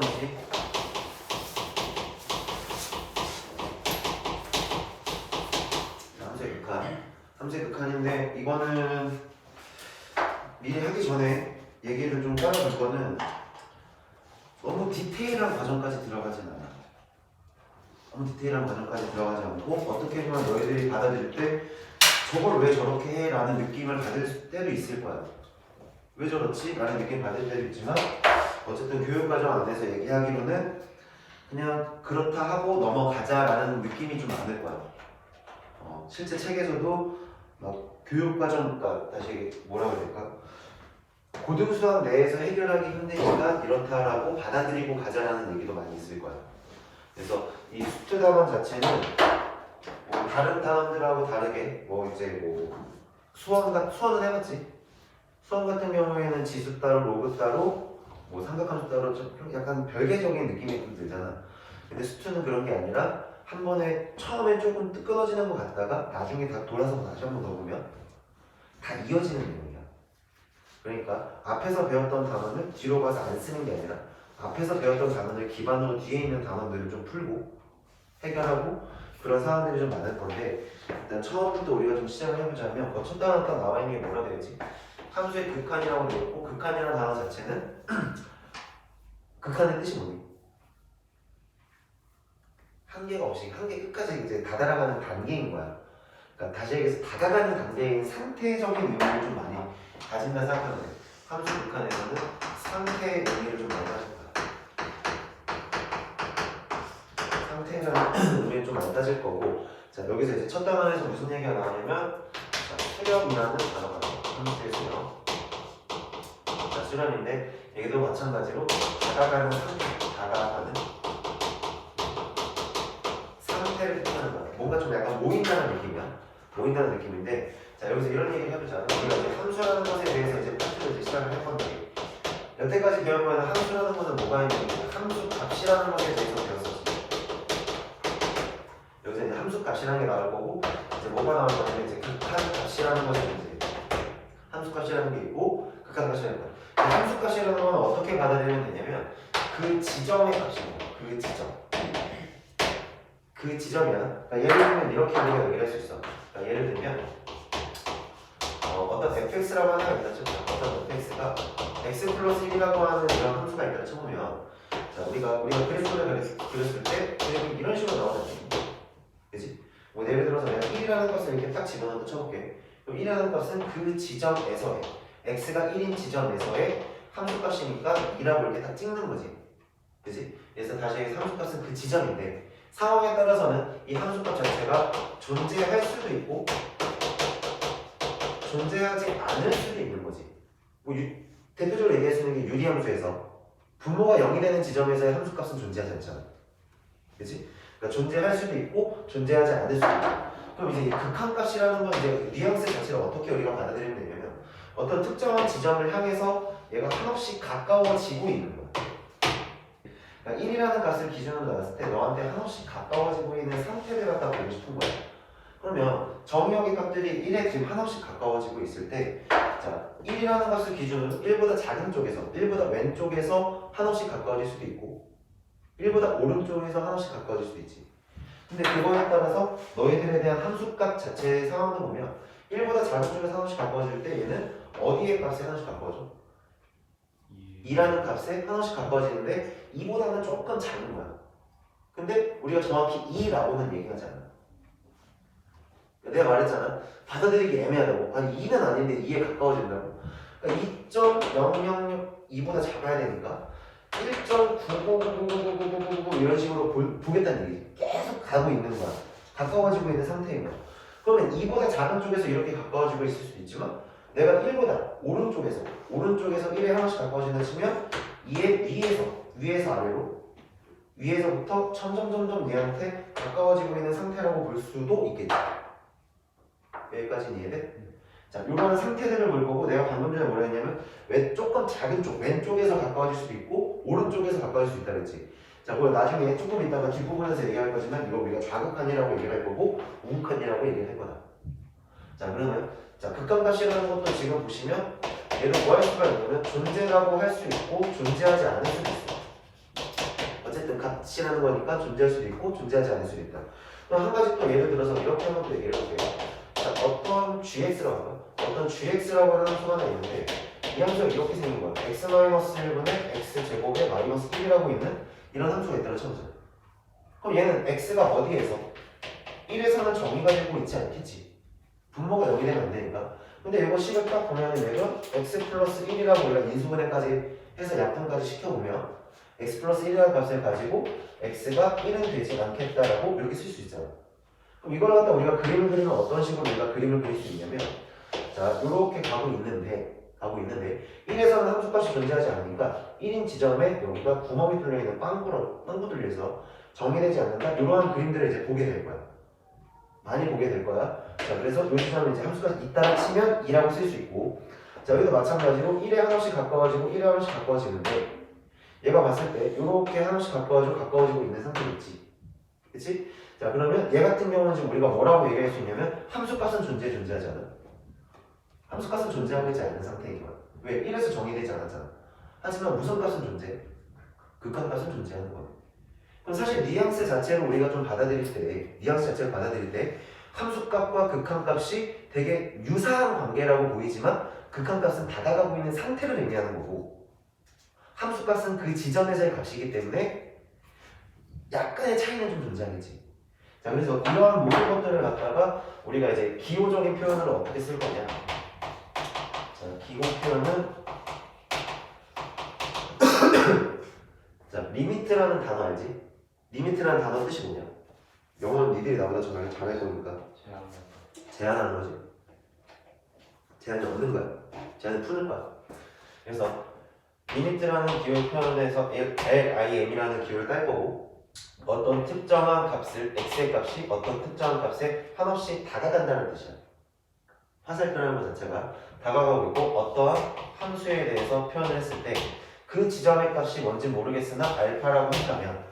3번이지. 3세 극한. 3세 극한인데 이거는 미리 하기 전에 얘기를 좀 따라줄 거는 너무 디테일한 과정까지 들어가진 않아. 너무 디테일한 과정까지 들어가지 않고 어떻게 보면 너희들이 받아들일 때 저걸 왜 저렇게 해? 라는 느낌을 받을 때도 있을 거야. 왜 저렇지? 라는 느낌 받을 때도 있지만 어쨌든 교육과정 안에서 얘기하기로는 그냥 그렇다 하고 넘어가자 라는 느낌이 좀 많을 거야. 실제 책에서도 막 교육과정, 그러니까 다시 뭐라고 해야 될까? 고등수학 내에서 해결하기 힘드니까 이렇다라고 받아들이고 가자라는 얘기도 많이 있을 거야. 그래서 이 수트 단원 자체는 뭐 다른 단원들하고 다르게 수원은 해봤지? 수원 같은 경우에는 지수 따로 로그 따로 뭐 삼각함수 따로 좀 약간 별개적인 느낌이 좀 들잖아. 근데 수트는 그런 게 아니라 한 번에 처음에 조금 끊어지는 것 같다가 나중에 다 돌아서 다시 한 번 더 보면 다 이어지는 내용이야. 그러니까 앞에서 배웠던 단원을 뒤로 가서 안 쓰는 게 아니라 앞에서 배웠던 단원을 기반으로 뒤에 있는 단원들을 좀 풀고 해결하고 그런 상황들이 좀 많을 건데 일단 처음부터 우리가 좀 시작을 해보자면 첫 단원 딱 나와 있는 게 뭐라 되지? 함수의 극한이라고 되어 있고 극한이라는 단어 자체는 극한의 뜻이 뭐니? 한계가 없이 한계 끝까지 이제 다다라가는 단계인 거야. 그러니까 다시 얘기해서 다가가는 단계인 상태적인 의미를 좀 많이 가진다 생각하면 돼. 함수 극한에서는 상태의 의미를 좀 많이 가질 거야. 상태라는 의미를 좀 많이 따질 거고 자 여기서 이제 첫 단원에서 무슨 얘기가 나오냐면 수렴이라는 단어가 나와요. 함수의 수렴. 자 수렴인데 여기도 마찬가지로 다가가는 상태, 다가가는 상태를 뜻하는 거야. 뭔가 좀 약간 모인다는 느낌이야. 모인다는 느낌인데 자 여기서 이런 얘기를 해보자. 우리가 이제 함수라는 것에 대해서 이제 파트를 이제 시작을 할 건데 여태까지 배운 거는 함수라는 것은 뭐가 있는지 함수 값이라는 것에 대해서 배웠었지. 여기서 이제 함수 값이라는 게 나올 거고 이제 뭐가 나올 거냐면 이제 극한 값이라는 것이 이제 함수 값이라는 게 있고 극한 값이라는 거. 함수 값이라는 건 어떻게 받아들이면 되냐면 그 지점의 값입니다. 그 지점. 그 지점이야. 그러니까 예를 들면 이렇게 우리가 얘기를 할 수 있어. 그러니까 예를 들면 어떤 fx라고 하는 애가 있다 쳐보자. 어떤 fx가 x 플러스 1이라고 하는 이런 함수가 있다 쳐보면 자 우리가 그래프를 그렸을 때 그래프 이런 식으로 나오잖아. 그치? 뭐 예를 들어서 내가 1이라는 것을 이렇게 딱 집어넣어 쳐볼게. 그럼 1이라는 것은 그 지점에서의 x가 1인 지점에서의 함수값이니까 2라고 이렇게 딱 찍는 거지. 그치? 그래서 다시 함수값은 그 지점인데 상황에 따라서는 이 함수값 자체가 존재할 수도 있고 존재하지 않을 수도 있는 거지. 뭐 대표적으로 얘기할 수 있는 게 유리함수에서 분모가 0이 되는 지점에서의 함수값은 존재하지 않잖아. 그치? 그러니까 존재할 수도 있고 존재하지 않을 수도 있고 그럼 이제 이 극한값이라는 건 이제 뉘앙스 자체를 어떻게 우리가 받아들이면 되냐면 어떤 특정한 지점을 향해서 얘가 한없이 가까워지고 있는 거야. 그러니까 1이라는 값을 기준으로 놨을 때 너한테 한없이 가까워지고 있는 상태를 갖다 보고 싶은 거야. 그러면 정의역의 값들이 1에 지금 한없이 가까워지고 있을 때 자, 1이라는 것을 기준으로 1보다 작은 쪽에서 1보다 왼쪽에서 한없이 가까워질 수도 있고 1보다 오른쪽에서 한없이 가까워질 수도 있지. 근데 그거에 따라서 너희들에 대한 함수값 자체의 상황도 보면 1보다 작은 쪽에서 한없이 가까워질 때 얘는 어디의 값에 한없이 가까워져? 2라는 값에 한없이 가까워지는데 2보다는 조금 작은 거야. 근데 우리가 정확히 2라고는 얘기하지 않아. 내가 말했잖아. 받아들이기 애매하다고. 아니 2는 아닌데 2에 가까워진다고. 그러니까 2.0002보다 작아야 되니까 1.99999999 이런 식으로 보겠다는 얘기지. 계속 가고 있는 거야. 가까워지고 있는 상태인 거야. 그러면 2보다 작은 쪽에서 이렇게 가까워지고 있을 수도 있지만 내가 1보다 오른쪽에서 1에 하나씩 가까워진다 치면 2의 위에서 아래로 위에서부터 점점 얘한테 가까워지고 있는 상태라고 볼 수도 있겠지. 여기까지는 이해돼? 자, 이런 상태들을 볼 거고 내가 방금 전에 뭐라 했냐면 조금 작은 쪽, 왼쪽에서 가까워질 수도 있고 오른쪽에서 가까워질 수 있다 그랬지. 자, 그걸 나중에 조금 이따가 뒷부분에서 얘기할 거지만 이거 우리가 좌극한이라고 얘기할 거고 우극한이라고 얘기할 거다. 자, 그러면 자, 극한값이라는 것도 지금 보시면 얘도 뭐 할 수가 있냐면 존재라고 할 수 있고 존재하지 않을 수도 있어. 값이라는 거니까 존재할 수도 있고 존재하지 않을 수도 있다. 그럼 한 가지 또 예를 들어서 이렇게 한번 또 얘기를 해볼게요. 자, 어떤 gx라고 할까? 어떤 gx라고 하는 함수가 하나 있는데 이 함수가 이렇게 생긴 거야. x-1분의 x제곱에 마이너스 1이라고 있는 이런 함수가 있다고 쳐보자. 그럼 얘는 x가 어디에서 1에서는 정의가 되고 있지 않겠지. 분모가 0이 되면 안 되니까. 근데 이거 식을 딱 보면은 얘가 x 플러스 1이라고 우리가 인수분해까지 해서 약분까지 시켜보면 x 플러스 1이라는 값을 가지고 x가 1은 되지 않겠다라고 이렇게 쓸 수 있잖아. 그럼 이걸 갖다 우리가 그림을 그리면 어떤 식으로 우리가 그림을 그릴 수 있냐면 자 이렇게 가고 있는데 1에서는 함수값이 존재하지 않으니까 1인 지점에 여기가 구멍이 뚫려있는 빵구 뚫려서 정의되지 않는다. 이러한 그림들을 이제 보게 될 거야. 많이 보게 될 거야. 자 그래서 이 지점에 이제 함수가 있다라 치면 2라고 쓸 수 있고 자 여기도 마찬가지로 1에 하나씩 가까워지고 1에 하나씩 가까워지는데 얘가 봤을 때 이렇게 하나씩 가까워지고 있는 상태겠지. 그치? 자 그러면 얘 같은 경우는 지금 우리가 뭐라고 얘기할 수 있냐면 함수값은 존재하지 않아. 함수값은 존재하고 있지 않는 상태이기만. 왜? 1에서 정의되지 않았잖아. 하지만 무슨 값은 존재해? 극한값은 존재하는 거야. 그럼 사실 뉘앙스 자체를 우리가 좀 받아들일 때 함수값과 극한값이 되게 유사한 관계라고 보이지만 극한값은 다가가고 있는 상태를 의미하는 거고 함수값은 그 지점에서의 값이기 때문에 약간의 차이는 좀 존재하겠지. 자 그래서 이러한 모든 것들을 갖다가 우리가 이제 기호적인 표현을 어떻게 쓸 거냐. 자 기호 표현은 자 리미트라는 단어 알지? 리미트라는 단어 뜻이 뭐냐? 영어는 니들이 나보다 잘할 거니까 제한하는 거지. 제한이 없는 거야. 제한을 푸는 거야. 그래서 리미트라는 기호 표현에서 LIM이라는 기호를 깔 거고 어떤 특정한 값을 x의 값이 어떤 특정한 값에 한없이 다가간다는 뜻이야. 화살표라는 것 자체가 다가가고 있고 어떠한 함수에 대해서 표현을 했을 때 그 지점의 값이 뭔지 모르겠으나 알파라고 한다면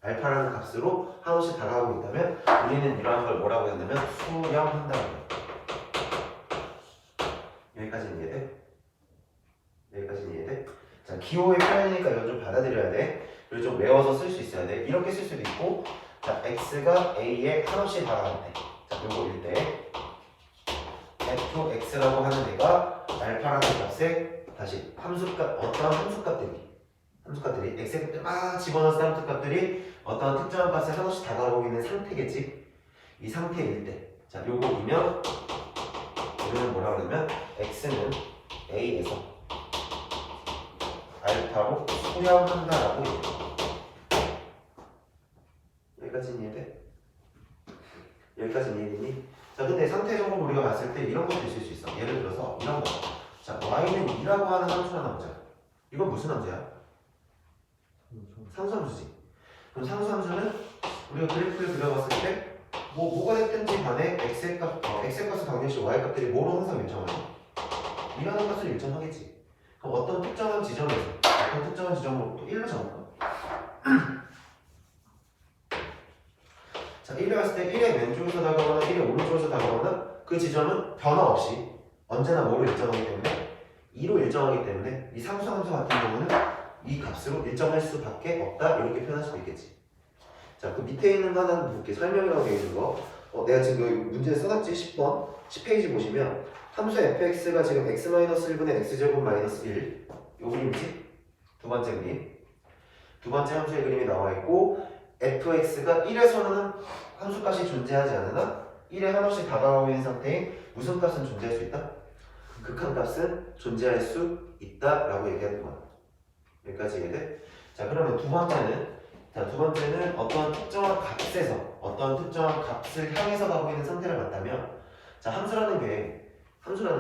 알파라는 값으로 한없이 다가가고 있다면 우리는 이러한 걸 뭐라고 했냐면 수렴한다는 거야. 여기까지는 이해돼? 여기까지는 이해돼? 자 기호의 표현이니까 이건 좀 받아들여야 돼. 그리고 좀 외워서 쓸 수 있어야 돼. 이렇게 쓸 수도 있고 자 x가 a에 한없이 다가간대. 자 요거일 때 fx라고 하는 애가 알파라는 값에 다시 어떠한 함수값들이 x의 값들 막 집어넣어서 함수값들이 어떠한 특정한 값에 한없이 다가가고 있는 상태겠지. 이 상태일 때 자 요거이면 우리는 뭐라 그러면 x는 a에서 알파로 수렴한다라고 얘기해. 여기까지는 이해돼? 여기까지는 이해되니? 자 근데 상태적으로 우리가 봤을 때 이런 것도 있을 수 있어. 예를 들어서 이런 거. 자 y는 2라고 하는 함수가 나오자. 이건 무슨 함수야? 상수함수지. 그럼 상수함수는 우리가 그래프를 그려봤을 때 뭐가 됐든지 간에 x의 값은 당연시 y 값들이 뭐로 항상 일정하지? 이라는 값을 일정하겠지. 그럼 어떤 특정한 지점으로 또 1로 잡을까? 자 1을 봤을 때 1의 왼쪽에서 다가오거나 1의 오른쪽에서 다가오거나 그 지점은 변화 없이 언제나 뭐로 일정하기 때문에 2로 일정하기 때문에 이 상수함수 같은 경우는 이 값으로 일정할 수밖에 없다 이렇게 표현할 수도 있겠지. 자 그 밑에 있는 거 하나 볼게. 설명이라고 되어 있는 거 내가 지금 여기 문제에 써놨지. 10번 10페이지 보시면 함수 fx가 지금 x-1분의 x제곱 마이너스 1 요 그림이지? 두 번째 그림. 두 번째 함수의 그림이 나와 있고 fx가 1에서는 함수값이 존재하지 않으나 1에 한없이 다가가고 있는 상태인 무슨 값은 존재할 수 있다? 극한값은 존재할 수 있다라고 얘기하는 거야. 여기까지 이해돼? 자 그러면 두 번째는 어떠한 특정한 값을 향해서 가고 있는 상태를 갖다면 자 함수라는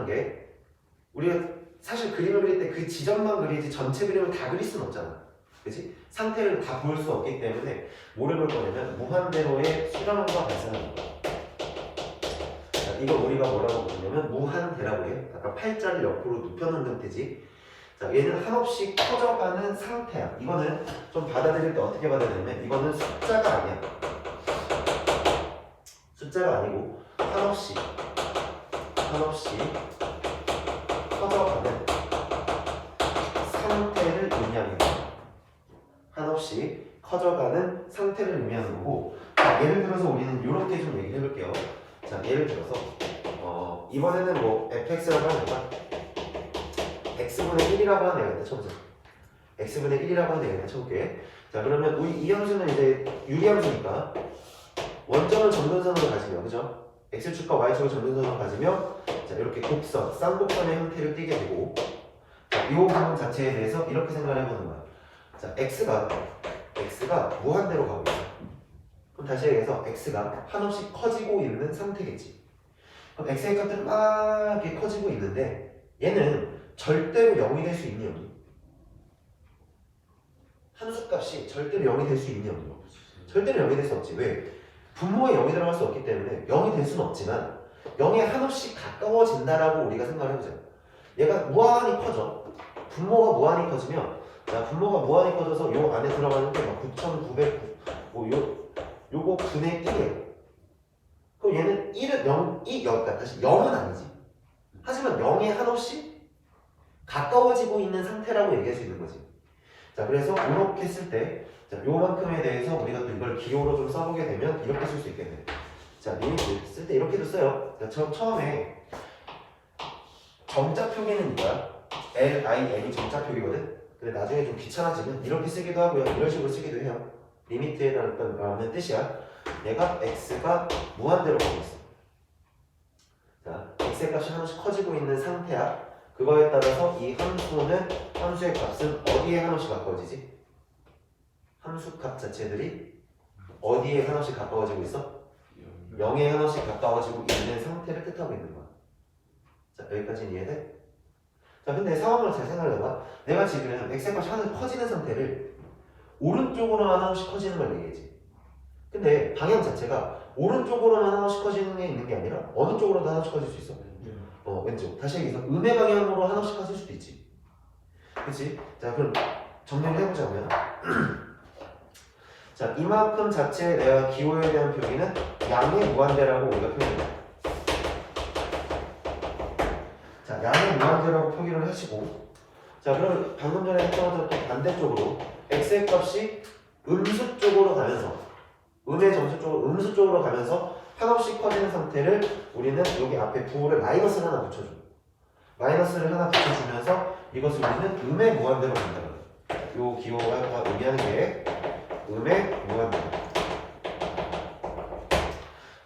게 우리가 사실 그림을 그릴 때 그 지점만 그리지 전체 그림을 다 그릴 수는 없잖아. 그치? 상태를 다 볼 수 없기 때문에 뭐를 볼 거냐면 무한대로의 수렴함수가 발생하는 거야. 자, 이걸 우리가 뭐라고 부르냐면 무한대라고 해. 약간 팔자를 옆으로 눕혀놓은 상태지. 자, 얘는 한없이 커져가는 상태야. 이거는 좀 받아들일 때 어떻게 받아들이냐면 이거는 숫자가 아니야. 숫자가 아니고 한없이 커져가는 상태를 의미하는 거야. 한없이 커져가는 상태를 의미하는 거고, 자, 예를 들어서 우리는 이렇게 좀 얘기를 해볼게요. 자, 예를 들어서 이번에는 뭐 fx라고 하는 거가 x분의 1이라고 하는 애가 있다 쳐보자. x분의 1이라고 하는 애가 있다 쳐볼게. 자, 그러면 우리 이 함수는 이제 유리함수니까 원점을 점근선으로 가지며, 그죠? x축과 y축을 점근선으로 가지며, 자, 이렇게 곡선, 쌍곡선의 형태를 띠게 되고, 자, 이 부분 자체에 대해서 이렇게 생각을 해보는 거야. 자, x가 무한대로 가고 있어. 그럼 다시 얘기해서 x가 한없이 커지고 있는 상태겠지. 그럼 x의 값들은 막 이렇게 커지고 있는데 얘는 절대로 0이 될 수 있니 없니? 함수값이 절대로 0이 될 수 있니 없니? 절대로 0이 될 수 없지. 왜? 분모에 0이 들어갈 수 없기 때문에 0이 될 수는 없지만 0에 한없이 가까워진다라고 우리가 생각을 해보자. 얘가 무한히 커져. 분모가 무한히 커지면, 자, 분모가 무한히 커져서 요 안에 들어가는 게 막 9,900, 뭐 요거 분의 1이에요. 그럼 얘는 1은 0, 그러니까 다시 0은 아니지. 하지만 0에 한없이 가까워지고 있는 상태라고 얘기할 수 있는 거지. 자, 그래서 이렇게 쓸 때, 자, 요만큼에 대해서 우리가 또 이걸 기호로 좀 써보게 되면 이렇게 쓸 수 있겠네. 자, 리미트 쓸 때 이렇게도 써요. 자, 처음에 점자표기는 이거야. LIN이 점자표기거든. 근데 나중에 좀 귀찮아지면 이렇게 쓰기도 하고요. 이런 식으로 쓰기도 해요. 리미트에 따른 뜻이야. 얘가 x가 무한대로 가고 있어. 자, x의 값이 하나씩 커지고 있는 상태야. 그거에 따라서 이 함수의 값은 어디에 하나씩 가까워지지? 함수 값 자체들이 어디에 하나씩 가까워지고 있어? 0에 하나씩 가까워지고 있는 상태를 뜻하고 있는 거야. 자, 여기까지는 이해돼? 자, 근데 상황을 잘 생각해봐. 내가 지금 x의 값이 하나씩 커지는 상태를 오른쪽으로만 하나씩 커지는 걸 얘기했지. 근데 방향 자체가 오른쪽으로만 하나씩 커지는 게 있는 게 아니라 어느 쪽으로도 하나씩 커질 수 있어. 왼쪽. 다시 얘기해서 음의 방향으로 하나씩 커질 수도 있지. 그치? 자, 그럼 정리를 해보자면 자, 이만큼 자체에 내가 기호에 대한 표기는 양의 무한대라고 우리가 표현해요. 자, 양의 무한대라고 표기를 하시고, 자, 그럼 방금 전에 했던 것처럼 또 반대쪽으로 x의 값이 음수 쪽으로 가면서, 음의 점수 쪽으로 음수 쪽으로 가면서 한없이 커지는 상태를 우리는 여기 앞에 부호를 마이너스를 하나 붙여줘. 마이너스를 하나 붙여주면서 이것을 우리는 음의 무한대로 간다. 요 기호가 의미하는 게 음의 무한대로.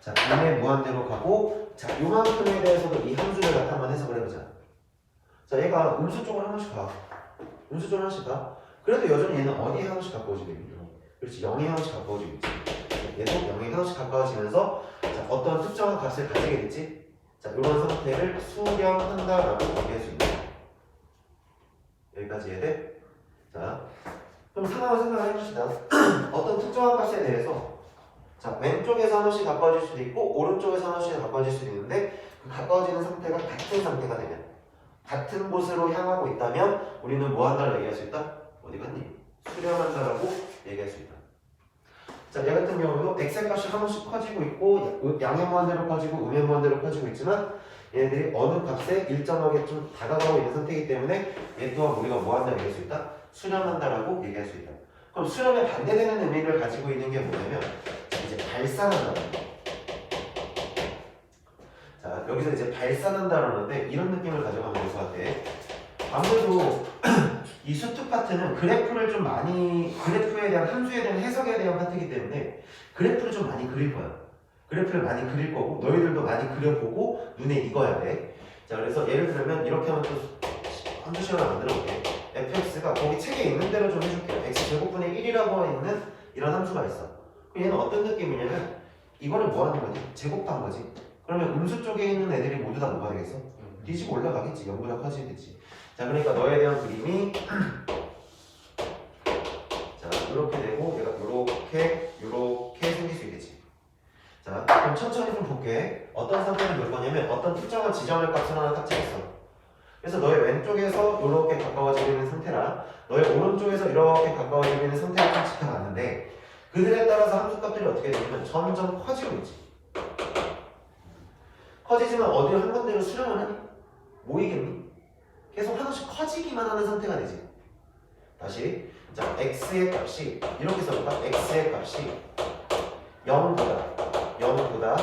자, 음의 무한대로 가고, 자, 요만큼에 대해서도 이 함수를 갖다 한번 해석을 해보자. 자, 얘가 음수 쪽으로 하나씩 가. 음수 쪽으로 하나씩 가. 그래도 여전히 얘는 어디에 하나씩 가까워지고 있니? 그렇지, 0에 하나씩 가까워지고 있지. 얘도 0에 하나씩 가까워지면서 자, 어떤 특정한 값을 가지게 됐지. 자, 이런 상태를 수렴한다라고 얘기할 수 있는 거야. 여기까지 이해돼? 자, 그럼 상황을 생각을 해봅시다. 어떤 특정한 값에 대해서 자, 왼쪽에서 하나씩 가까워질 수도 있고 오른쪽에서 하나씩 가까워질 수도 있는데 그 가까워지는 상태가 같은 상태가 되면, 같은 곳으로 향하고 있다면 우리는 뭐 한다고 얘기할 수 있다? 어디 갔니? 수렴한다라고 얘기할 수 있다. 자, 얘 같은 경우도 x의 값이 한번씩 커지고 있고 양의 무한대로 커지고 음의 무한대로 커지고 있지만 얘네들이 어느 값에 일정하게 좀 다가가고 있는 상태이기 때문에 얘 또한 우리가 뭐 한다고 얘기할 수 있다? 수렴한다라고 얘기할 수 있다. 그럼 수렴에 반대되는 의미를 가지고 있는 게 뭐냐면 이제 발산한다. 자, 여기서 이제 발산한다라는데 이런 느낌을 가져가면 될 것 같아. 아무래도 이 수특 파트는 그래프를 좀 많이, 그래프에 대한 함수에 대한 해석에 대한 파트이기 때문에 그래프를 좀 많이 그릴 거야. 그래프를 많이 그릴 거고 너희들도 많이 그려보고 눈에 익어야 돼. 자, 그래서 예를 들면 이렇게 하면 또 함수 시간을 만들어 볼게. fx가 거기 책에 있는 대로 좀 해줄게요. x제곱분의 1이라고 있는 이런 함수가 있어. 그럼 얘는 어떤 느낌이냐면 이거를 뭐 하는 거지? 제곱한 거지. 그러면 음수 쪽에 있는 애들이 모두 다 뭐가 되겠어? 뒤집어 올라가겠지. 0보다 커지겠지. 자, 그러니까 너에 대한 그림이 자, 이렇게 되고 얘가 이렇게 생길 수 있겠지. 자, 그럼 천천히 좀 볼게. 어떤 상태를 볼 거냐면 어떤 특정한 지점의 값을 하나 딱 잡았어. 그래서 너의 왼쪽에서 이렇게 가까워지고 있는 상태랑 너의 오른쪽에서 이렇게 가까워지고 있는 상태를 딱 지켜봤는데 그들에 따라서 함수값들이 어떻게 되냐면 점점 커지고 있지. 커지지만 어디를 한 군데로 수렴을 하니? 모이겠니? 계속 하나씩 커지기만 하는 상태가 되지. 다시 자, x의 값이 이렇게 써볼까? x의 값이 0보다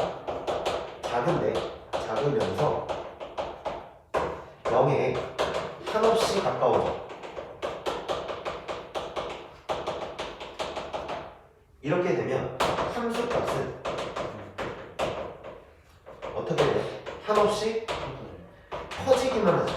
작으면서 0에 한없이 가까워져. 이렇게 되면 함수 값은 어떻게 돼요? 한없이 커지기만 하죠.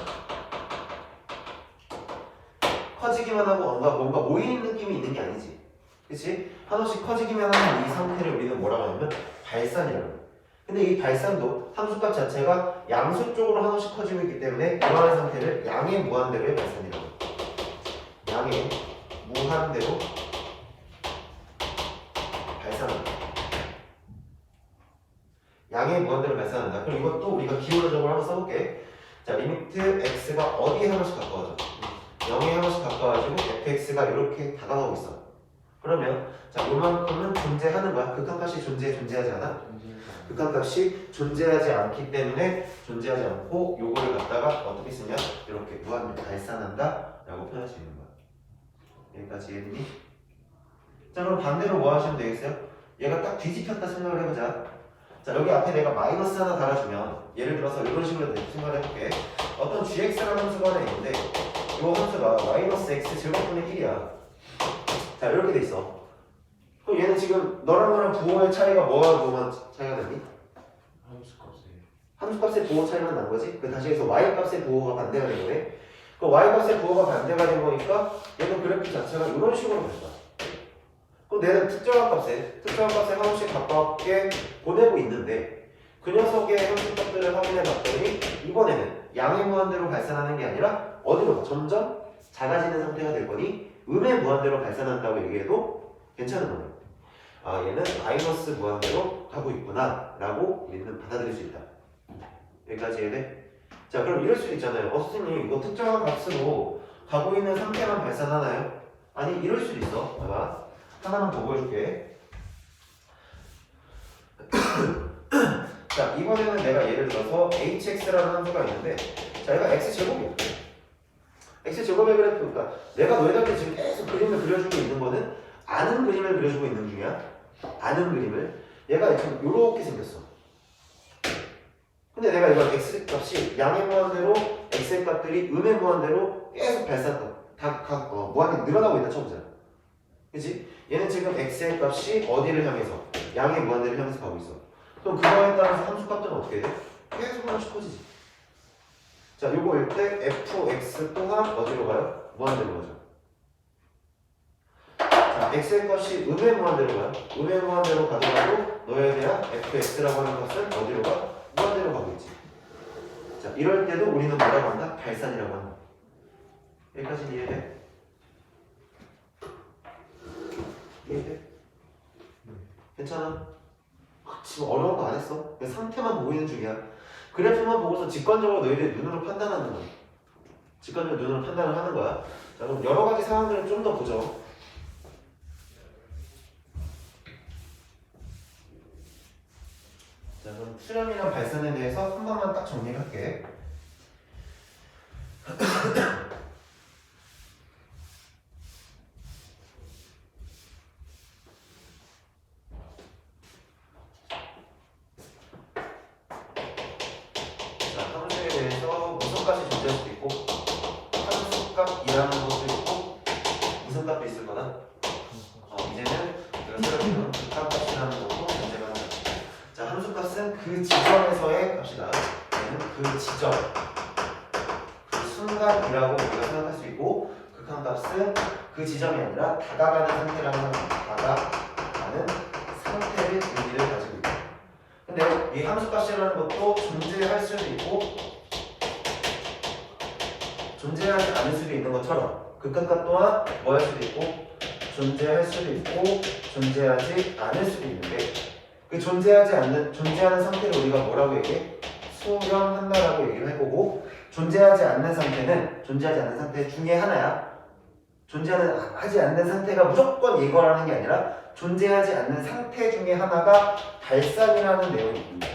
커지기만 하고 뭔가 모이는 느낌이 있는 게 아니지. 그치? 한없이 커지기만 하는 이 상태를 우리는 뭐라고 하냐면 발산이라고 해요. 근데 이 발산도 함수값 자체가 양수 쪽으로 한없이 커지고 있기 때문에 이러한 상태를 양의 무한대로의 발산이라고 해요. 양의 무한대로 발산한다. 양의 무한대로 발산한다. 그럼 이것도 우리가 기호적으로 한번 써볼게. 자, 리미트 x가 어디에 한번씩 가까워져? 0에 한번씩 가까워지고 fx가 이렇게 다가가고 있어. 그러면 자, 요만큼은 존재하는 거야. 극한값이 존재하지 않아? 극한값이 존재하지 않기 때문에 존재하지 않고 요거를 갖다가 어떻게 쓰냐? 이렇게 무한대로 발산한다 라고 표현할 수 있는 거야. 여기까지 이해되니? 자, 그럼 반대로 뭐 하시면 되겠어요? 얘가 딱 뒤집혔다 생각을 해보자. 자, 여기 앞에 내가 마이너스 하나 달아주면 예를 들어서 이런 식으로 생각을 해볼게. 어떤 gx라는 함수가 하나 있는데 이 함수가 마이너스 x 제곱분의 1이야. 자, 이렇게 돼 있어. 그럼 얘는 지금 너랑 부호의 차이가 뭐만 차이가 나니? 함수값의 부호 차이만 난 거지? 그 다시 해서 y값의 부호가 반대가 된 거네. 그 y값의 부호가 반대가 된 거니까 얘는 그래프 자체가 이런 식으로 갈 거야. 그럼 내는 특정한 값에 한없이 가깝게 보내고 있는데 그 녀석의 함수값들을 확인해 봤더니 이번에는 양의 무한대로 발산하는 게 아니라 어디로 점점 작아지는 상태가 될 거니 음의 무한대로 발산한다고 얘기해도 괜찮은 거예요. 아, 얘는 마이너스 무한대로 가고 있구나 라고 우리는 받아들일 수 있다. 여기까지 이해돼? 자, 그럼 이럴 수도 있잖아요. 선생님 이거 특정한 값으로 가고 있는 상태만 발산하나요? 아니, 이럴 수도 있어. 봐봐, 하나만 더 보여줄게. 자, 이번에는 내가 예를 들어서 hx라는 함수가 있는데 자, 얘가 x제곱이야. x제곱의 그래프, 그러니까 내가 너희들한테 지금 계속 그림을 그려주고 있는 거는 아는 그림을 그려주고 있는 중이야. 아는 그림을. 얘가 지금 요렇게 생겼어. 근데 내가 이걸 x값이 양의 무한대로 x의 값들이 음의 무한대로 계속 무한히 늘어나고 있다 쳐보자. 그치? 얘는 지금 x의 값이 어디를 향해서? 양의 무한대를 향해서 가고 있어. 그럼 그거에 따라서 함수값들은 어떻게 돼? 계속 하나씩 커지지. 자, 요거일 때 fx 또한 어디로 가요? 무한대로 가죠. 자, x의 값이 음의 무한대로 가요. 음의 무한대로 가더라도 너에 대한 fx라고 하는 것은 어디로 가? 무한대로 가고 있지. 자, 이럴 때도 우리는 뭐라고 한다? 발산이라고 한다. 여기까지 이해돼? 이해돼? 괜찮아? 지금 어려운 거 안 했어. 그냥 상태만 보고 있는 중이야. 그래프만 보고서 직관적으로 너희들 눈으로 판단하는 거야. 직관적으로 눈으로 판단을 하는 거야. 자, 그럼 여러 가지 상황들을 좀 더 보죠. 자, 그럼 수렴이랑 발산에 대해서 한 번만 딱 정리를 할게. 자, 함수에 대해서 무슨 값이 존재할 수도 있고 함수값이라는 것도 있고 무슨 값도 있을 거다. 이제는 우리가 수렴이는 극한값이라는 것도 존재가 한다. 자, 함수값은 그 지점에서의 값이다. 얘는 그 지점, 그 순간이라고 우리가 생각할 수 있고, 극한값은 그 지점이 아니라 다가가는 상태라고 합니다. 다가가는 상태를 의미를 가지고 있다. 근데 이 함수값이라는 것도 존재할 수도 있고 존재하지 않을 수도 있는 것처럼 극한값 또한 뭐 할 수도 있고 존재할 수도 있고 존재하지 않을 수도 있는데 그 존재하는 상태를 우리가 뭐라고 얘기해? 수렴한다라고 얘기를 해보고 존재하지 않는 상태 중에 하나야. 존재하지 않는 상태가 무조건 이거라는 게 아니라 존재하지 않는 상태 중에 하나가 발산이라는 내용이 있습니다.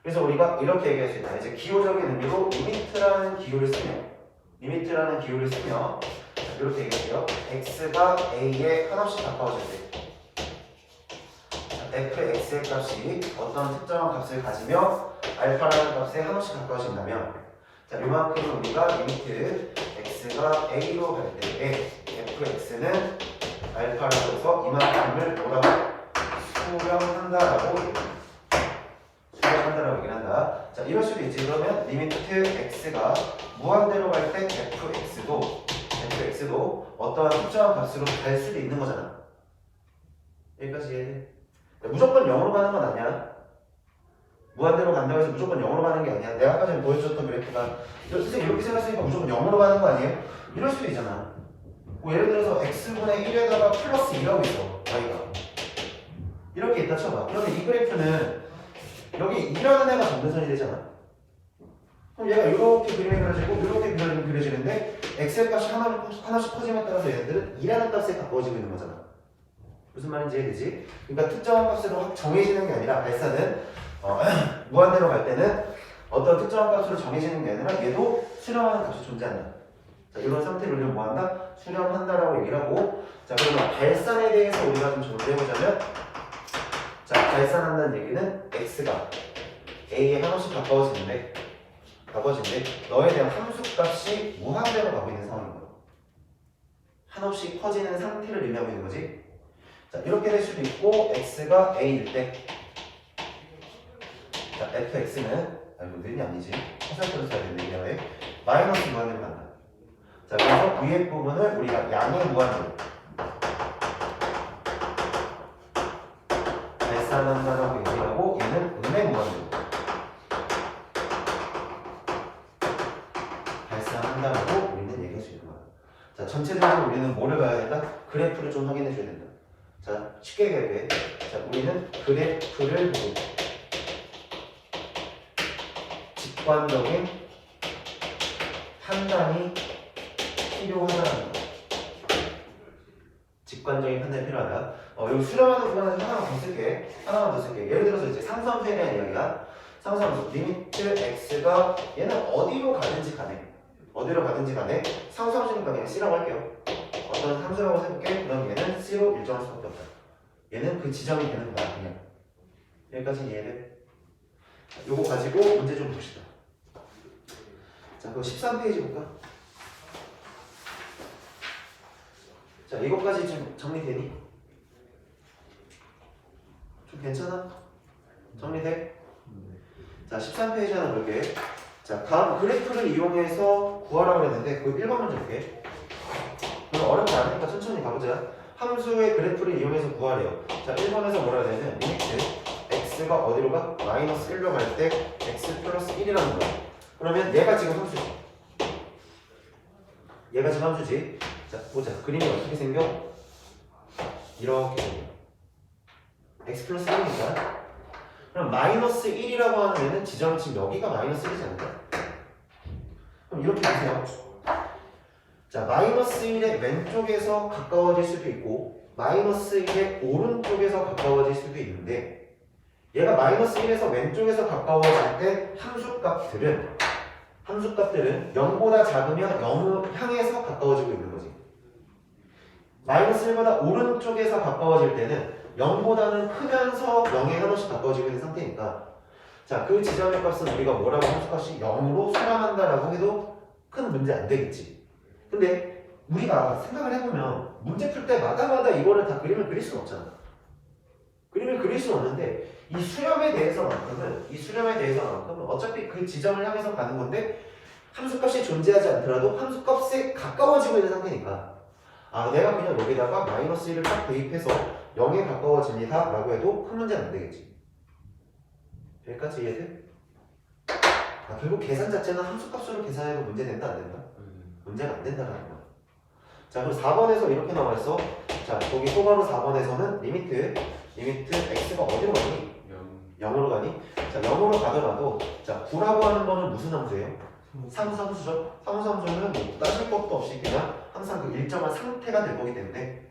그래서 우리가 이렇게 얘기할 수 있다. 이제 기호적인 의미로 리미트라는 기호를 쓰며 이렇게 얘기할게요. x가 a에 하나씩 가까워질 때 fx의 값이 어떤 특정한 값을 가지며 알파라는 값에 하나씩 가까워진다면 자, 요만큼 우리가 리미트 x가 a로 갈 때에 fx는 알파라고 해서 이만큼을 뭐라고 수렴한다라고 얘기를 한다. 자, 이럴 수도 있지. 그러면 리미트 x가 무한대로 갈 때 fx도 어떠한 특정한 값으로 갈 수도 있는 거잖아. 여기까지 이해해? 무조건 0으로 가는 건 아니야. 무한대로 간다고 해서 무조건 0으로 가는 게 아니야. 내가 아까 전에 보여줬던 그래프가 선생님 이렇게 생각했으니까 무조건 0으로 가는 거 아니에요? 이럴 수도 있잖아. 뭐 예를 들어서 x분의 1에다가 플러스 2라고 있어. y가 이렇게 있다 쳐봐. 그러면 이 그래프는 여기 2라는 애가 점대선이 되잖아. 그럼 얘가 이렇게 그림이 그려지고 이렇게 그림이 그려지는데 x의 값이 하나씩 커짐에 따라서 얘네들은 2라는 값에 가까워지고 있는 거잖아. 무슨 말인지 이해되지? 그러니까 특정한 값으로 확 정해지는 게 아니라 발사는 무한대로 갈 때는 어떤 특정한 값으로 정해지는 게 아니라 얘도 수렴하는 값이 존재한다. 자, 이런 상태를 우리가 뭐한다? 수렴한다라고 얘기를 하고, 자, 그러면 발산에 대해서 우리가 좀 정리해보자면, 자, 발산한다는 얘기는 x가 a에 하나씩 가까워지는데 너에 대한 함수값이 무한대로 가고 있는 상황인 거야. 한없이 커지는 상태를 의미하고 있는 거지. 자, 이렇게 될 수도 있고 x가 a일 때 자, fx는 는이 아니지. 화살표로 써야 되는데 이게 마이너스 무한대로 간다. 자, 그래서 위에 부분을 우리가 양의 무한대로 발산한다라고 얘기하고 얘는 음의 무한대로 발산한다라고 우리는 얘기할 수 있는 거야. 자, 전체적으로 우리는 뭐를 봐야 된다? 그래프를 좀 확인해 줘야 된다. 자, 쉽게 얘기해. 자, 우리는 그래프를 보고 직관적인 판단이 필요하다는 거. 직관적인 판단이 필요하다. 여기 수렴하는 구간에서 하나만 더 쓸게. 예를 들어서 이제 상수함수에 대한 이야기야. 상수함수 리미트 x가 얘는 어디로 가든지 간에 상수함수니까 그냥 c라고 할게요. 어떤 함수라고 해볼게. 그럼 얘는 c로 일정할 수밖에 없다. 얘는 그 지점이 되는 거야. 그냥 여기까지 이해돼? 요거 가지고 문제 좀 봅시다. 자, 그럼 13페이지 볼까? 자, 이것까지 좀 정리되니? 좀 괜찮아? 정리돼? 자, 13페이지 하나 볼게. 자, 다음 그래프를 이용해서 구하라고 했는데 그 1번 문제 볼게. 그럼 어렵지 않으니까 천천히 가보자. 함수의 그래프를 이용해서 구하래요. 자, 1번에서 뭐라 해야 되냐면 리미트 x가 어디로 가? 마이너스 1로 갈 때 x 플러스 1이라는 거야. 그러면 얘가 지금 함수지. 자, 보자. 그림이 어떻게 생겨? 이렇게 생겨. x 플러스 1이니까. 그럼 마이너스 1이라고 하는 애는 지점은 지금 여기가 마이너스 1이지 않을까? 그럼 이렇게 보세요. 자, 마이너스 1의 왼쪽에서 가까워질 수도 있고 마이너스 1의 오른쪽에서 가까워질 수도 있는데 얘가 마이너스 1에서 왼쪽에서 가까워질 때 함수값들은 0보다 작으면 0을 향해서 가까워지고 있는 거지. 마이너스 1보다 오른쪽에서 가까워질 때는 0보다는 크면서 0에 하나씩 가까워지고 있는 상태니까 자, 그 지점의 값은 우리가 뭐라고 함수값이 0으로 수렴한다라고 해도 큰 문제 안 되겠지. 근데 우리가 생각을 해보면 문제 풀 때마다 이거를 다 그림을 그릴 수는 없잖아. 그림을 그릴 수는 없는데 이 수렴에 대해서만큼은 어차피 그 지점을 향해서 가는 건데 함수값이 존재하지 않더라도 함수값에 가까워지고 있는 상태니까 내가 그냥 여기다가 마이너스 1을 딱 대입해서 0에 가까워집니다 라고 해도 큰 문제는 안 되겠지. 여기까지 이해돼? 결국 계산 자체는 함수값으로 계산해도 문제 된다 안 된다? 문제가 안 된다는 거야. 자, 그럼 4번에서 이렇게 나와 있어. 자, 거기 소바로 4번에서는 리미트 x가 어디로 가니? 0으로 가니? 자, 0으로 가더라도 자, 9라고 하는 거는 무슨 함수예요? 상수함수죠. 상수함수는 뭐 따질 것도 없이 그냥 항상 그 일정한 상태가 될 거기 때문에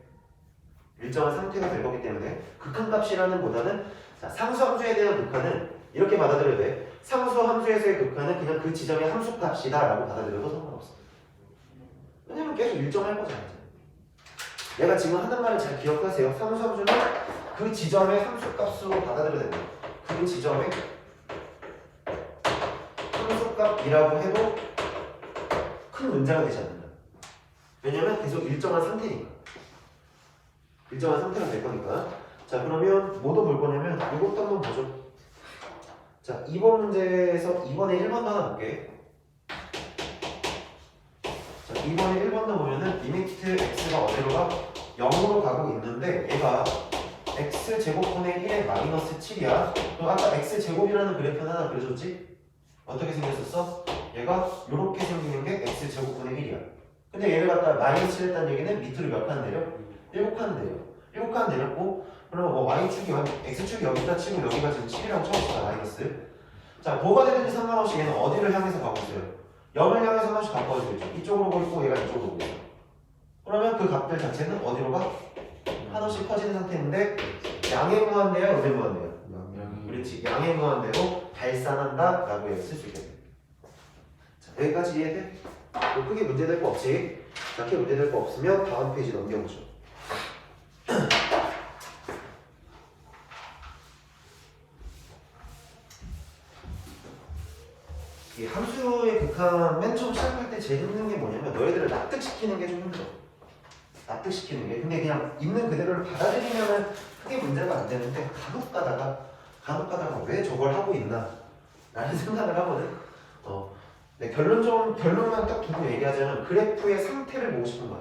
극한값이라는 보다는 자, 상수함수에 대한 극한은 이렇게 받아들여도 돼. 상수함수에서의 극한은 그냥 그 지점의 함수값이다 라고 받아들여도 상관없어. 왜냐면 계속 일정할 거잖아. 내가 지금 하는 말을 잘 기억하세요. 상수함수는 그 지점의 함수값으로 받아들여야 된다. 그 지점의 함수값이라고 해도 큰 문제가 되지 않는다. 왜냐면 계속 일정한 상태니까. 일정한 상태가 될 거니까. 자, 그러면 뭐도 볼 거냐면 이것도 한번 보죠. 자, 2번 문제에서 이번에 1번도 하나 볼게. 자, 이번에 1번도 보면은 리미트 x가 어디로 가? 0으로 가고 있는데 얘가 x제곱분의 1의 마이너스 7이야. 그럼 아까 x제곱이라는 그래프는 하나 그려줬지? 어떻게 생겼었어? 얘가 이렇게 생기는 게 x제곱분의 1이야. 근데 얘를 갖다 마이너스 7 했다는 얘기는 밑으로 몇 칸 내려? 7칸 내려. 7칸 내렸고 그러면 뭐 y축이 x축이 여기다 치고 여기가 지금 7이라고 쳐봅시다. 마이너스. 자, 뭐가 되든지 상관없이 얘는 어디를 향해서 가고 있어요? 0을 향해서 하나씩 가까워지겠죠. 이쪽으로 오고 있고 얘가 이쪽으로 오고 있어. 그러면 그 값들 자체는 어디로 가? 하나씩 커지는 상태인데 양의 무한대야, 음의 무한대야? 그렇지. 양의 무한대로 발산한다 라고 쓸 수 있겠네. 자, 여기까지 이해돼? 뭐 크게 문제될 거 없지? 자, 크게 문제될 거 없으면 다음 페이지 넘겨보죠. 이 함수의 극한 맨 처음 시작할 때 제일 힘든 게 뭐냐면 너희들을 납득시키는 게 좀 힘들어. 납득시키는 게. 근데 그냥 있는 그대로를 받아들이면은 크게 문제가 안 되는데 간혹 가다가 왜 저걸 하고 있나 라는 생각을 하거든. 네, 결론만 딱 두고 얘기하자면 그래프의 상태를 보고 싶은 거야.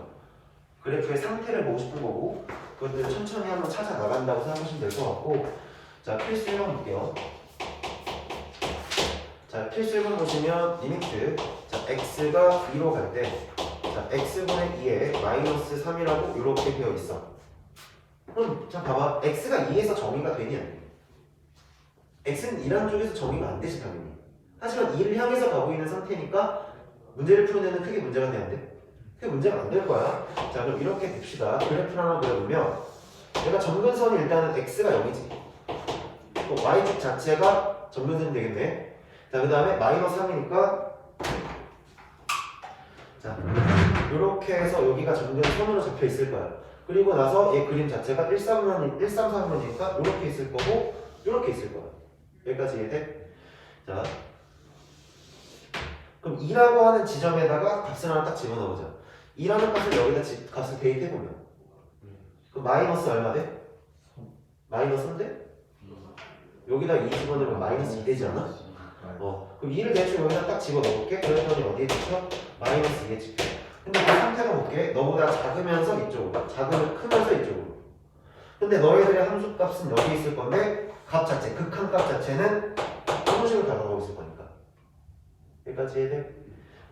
그래프의 상태를 보고 싶은 거고 그것들 천천히 한번 찾아 나간다고 생각하시면 될 것 같고. 자, 필수 1번 볼게요. 자, 필수 1번 보시면 리미트 자, x가 2로 갈 때 자, x분의 2에 마이너스 3이라고 이렇게 되어 있어. 그럼 자 봐봐. x가 2에서 정의가 되니 안 되니? x는 2라는 쪽에서 정의가 안 되지 당연히. 하지만 2를 향해서 가고 있는 상태니까 문제를 풀어내는 크게 문제가 돼야 돼? 크게 문제가 안 될 거야. 자, 그럼 이렇게 봅시다. 그래프를 하나 그려보면 얘가 점근선이 일단은 x가 0이지. 또 y축 자체가 점근선이 되겠네. 자, 그 다음에 마이너스 3이니까 자, 이렇게 해서 여기가 점점 선으로 잡혀 있을 거야. 그리고 나서 얘 그림 자체가 133이니까 이렇게 있을 거고 이렇게 있을 거야. 여기까지 이해돼? 자, 그럼 2라고 하는 지점에다가 값을 하나 딱 집어넣어보자. 2라는 값을 여기다 값을 대입해보면 그럼 마이너스 얼마 돼? 마이너스 3대? 여기다 2 집어넣으면 마이너스 2 되지 않아? 그럼 2를 대충 여기다 딱 집어넣을게. 그랬더니 어디에 찍혀? 마이너스 2에 찍혀. 근데 그 상태가 볼게. 너보다 작으면서 이쪽으로, 크면서 이쪽으로. 근데 너희들의 함수값은 여기 있을 건데 값 자체, 극한값 자체는 소식을 다가가고 있을 거니까. 여기까지 이해돼?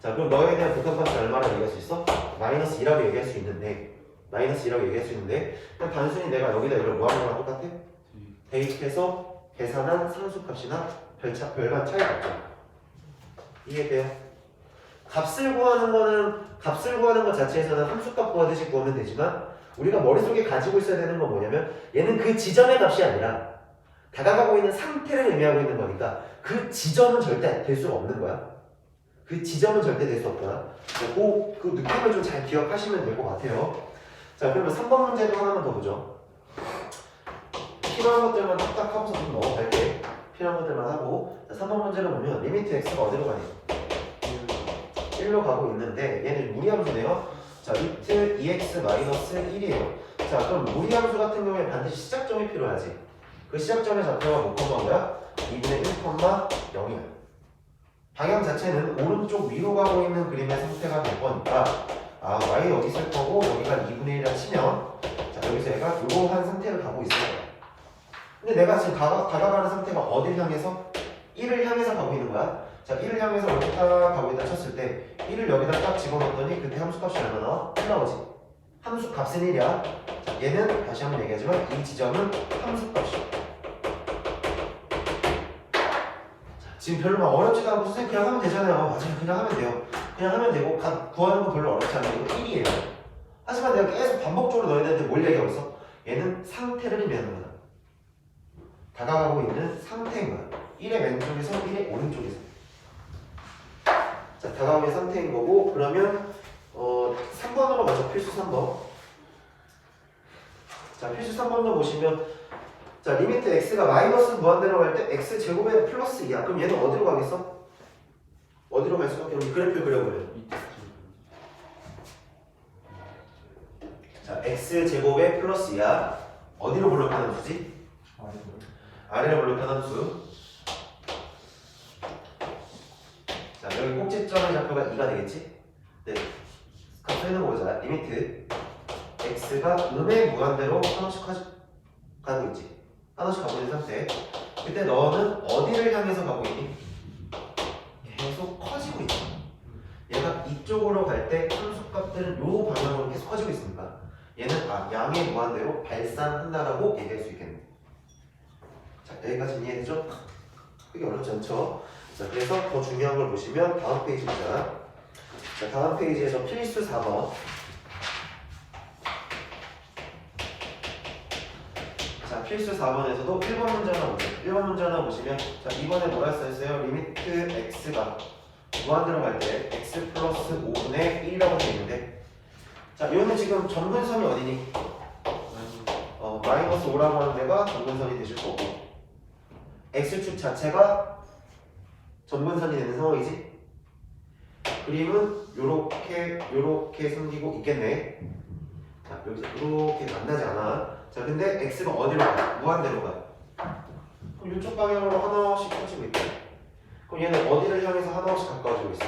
자, 그럼 너에 대한 극한값이 얼마라고 얘기할 수 있어? 마이너스 2라고 얘기할 수 있는데 그냥 단순히 내가 여기다 이걸 뭐 하는 거랑 똑같아? 대입해서 계산한 상수값이나 별반 차이가 없죠. 이해돼요? 값을 구하는 것 자체에서는 함수값 구하듯이 구하면 되지만 우리가 머릿속에 가지고 있어야 되는 건 뭐냐면 얘는 그 지점의 값이 아니라 다가가고 있는 상태를 의미하고 있는 거니까 그 지점은 절대 될 수가 없는 거야. 그 지점은 절대 될 수 없다. 그 느낌을 좀 잘 기억하시면 될 것 같아요. 자, 그러면 3번 문제도 하나만 더 보죠. 필요한 것들만 딱딱 하고서 좀 넘어갈게. 필요한 것들만 하고. 자, 3번 문제를 보면 리미트 x가 어디로 가니? 1로 가고 있는데 얘는 무리함수네요. 자, 리미트 2x-1이에요. 자, 그럼 무리함수 같은 경우에 반드시 시작점이 필요하지. 그 시작점의 좌표가 뭐 콤마인가요? 2분의 1,0이야. 방향 자체는 오른쪽 위로 가고 있는 그림의 상태가 될 거니까 y 여기 있을 거고 여기가 2분의 1이라 치면 자, 여기서 얘가 이러한 상태를 가고 있을 거야. 근데 내가 지금 다가가는 상태가 어디를 향해서? 1을 향해서 가고 있는 거야. 자, 1을 향해서 이렇게 딱 가고 있다 쳤을 때 1을 여기다 딱 집어넣었더니 그때 함수값이 얼마 나와? 1 나오지. 함수값은 1이야. 자, 얘는 다시 한번 얘기하지만 이 지점은 함수값이야. 지금 별로 막 어렵지도 않고 선생님 그냥 하면 되잖아요. 맞아요. 그냥 하면 돼요. 그냥 하면 되고 구하는 건 별로 어렵지 않아요. 이거 1이에요. 하지만 내가 계속 반복적으로 너희들한테 뭘 얘기하고 있어? 얘는 상태를 의미하는 거다. 다가가고 있는 상태인 거야. 1의 왼쪽에서 1의 오른쪽에서. 자, 다가가고 있는 상태인 거고 그러면 3번으로 가죠. 필수 3번. 자, 필수 3번도 보시면 자, 리미트 x가 마이너스 무한대로 갈 때 x 제곱에 플러스 2야. 그럼 얘는 어디로 가겠어? 어디로 갈 수밖에 없는 그래프를 그려보면 자, x 제곱에 플러스 2야. 어디로 블록한 함수지? 아래로 블록한 함수. 자, 여기 꼭지점의 좌표가 2가 되겠지? 네. 값을 해놓보자. 리미트 x가 음의 무한대로 하나씩 가고 있지. 하나씩 가고 있는 상태. 그때 너는 어디를 향해서 가고 있니? 계속 커지고 있어. 얘가 이쪽으로 갈 때 함수값들은 요 방향으로 계속 커지고 있으니까 얘는 양의 무한대로 발산한다라고 얘기할 수 있겠네. 자, 여기까지 이해되죠? 크게 어렵지 않죠? 자, 그래서 더 중요한 걸 보시면 다음 페이지입니다. 자, 다음 페이지에서 필수 4번. 자, 필수 4번에서도 1번 문제 하나 보세요. 1번 문제 하나 보시면 자, 이번에 뭐라 써있어요? 리미트 x가 무한대로 갈 때 x 플러스 5분의 1이라고 되어 있는데 자, 이거는 지금 점근선이 어디니? 마이너스 5라고 하는 데가 점근선이 되실 거고 x축 자체가 점근선이 되는 상황이지? 그림은 요렇게 생기고 있겠네. 자, 여기서 이렇게 만나지 않아. 자, 근데 x가 어디로 가? 무한대로 가. 그럼 이쪽 방향으로 하나씩 커지고 있다. 그럼 얘는 어디를 향해서 하나씩 가까워지고 있어?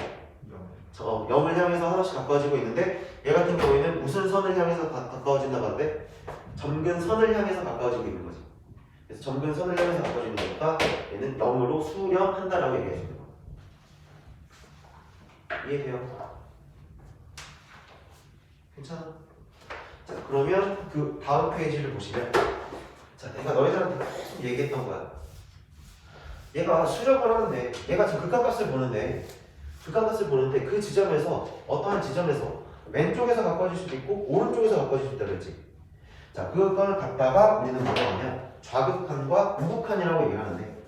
0을 향해서 하나씩 가까워지고 있는데 얘 같은 경우에는 무슨 선을 향해서 가까워진다고 하는데 점근선을 향해서 가까워지고 있는 거지. 그래서 점근선을 향해서 가까워지는 거니까 얘는 0으로 수렴한다라고 얘기해 주는 거. 이해돼요? 괜찮아? 자, 그러면 그 다음 페이지를 보시면 자, 내가 너희들한테 계속 얘기했던 거야. 얘가 수렴을 하는데 얘가 지금 극한값을 보는데 그 지점에서 어떠한 지점에서 왼쪽에서 가까워질 수도 있고 오른쪽에서 가까워질 수 있다고 했지. 자, 그걸 갖다가 우리는 뭐라고 하냐 좌극한과 우극한이라고 얘기를 하는데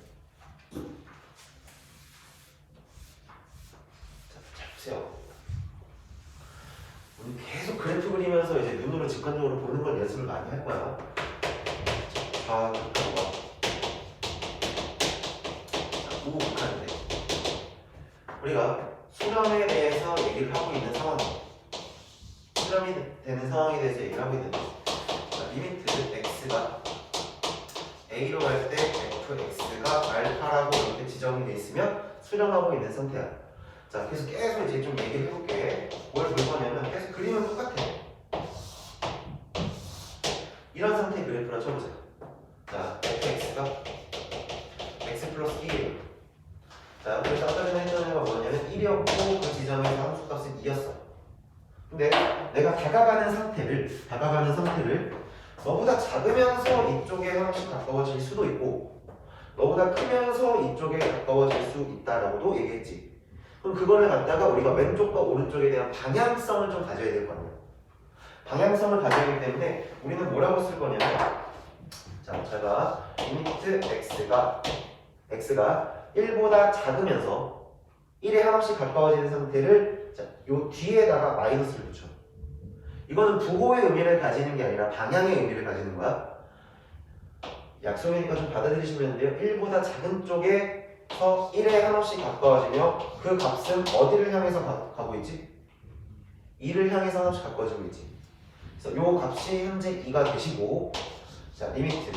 자, 잘 보세요. 우리 계속 그래프 그리면서 이제 눈으로 직관적으로 보는 걸 연습을 많이 할 거야. 좌극한과 우극한인데 우리가 수렴에 대해서 얘기를 하고 있는 상황, 수렴이 되는 상황에 대해서 얘기를 하고 있는데 자, 리미트 x가 a로 갈 때 fx가 알파라고 이렇게 지정이 돼 있으면 수렴하고 있는 상태야. 자, 그래서 계속 이제 좀 얘기를 해볼게. 뭘 볼 거냐면 계속 그림은 똑같아. 이런 상태의 그래프를 쳐보자. 자, fx가 x 플러스 1이에요. 자, 그래서 아까 전에 했던 애가 뭐냐면 1이었고 그 지점에서 함수값은 2였어. 근데 내가 다가가는 상태를 너보다 작으면서 이쪽에 하나씩 가까워질 수도 있고 너보다 크면서 이쪽에 가까워질 수 있다라고도 얘기했지. 그럼 그거를 갖다가 우리가 왼쪽과 오른쪽에 대한 방향성을 좀 가져야 될 거 아니야. 방향성을 가져야 하기 때문에 우리는 뭐라고 쓸 거냐면 자, 제가 리미트 x가 1보다 작으면서 1에 하나씩 가까워지는 상태를 자, 요 뒤에다가 마이너스를 붙여. 이거는 부호의 의미를 가지는 게 아니라 방향의 의미를 가지는 거야. 약속이니까 좀 받아들이시면 되는데요. 1보다 작은 쪽에서 1에 하나씩 가까워지며 그 값은 어디를 향해서 가고 있지? 2를 향해서 하나씩 가까워지고 있지. 그래서 요 값이 현재 2가 되시고 자, 리미트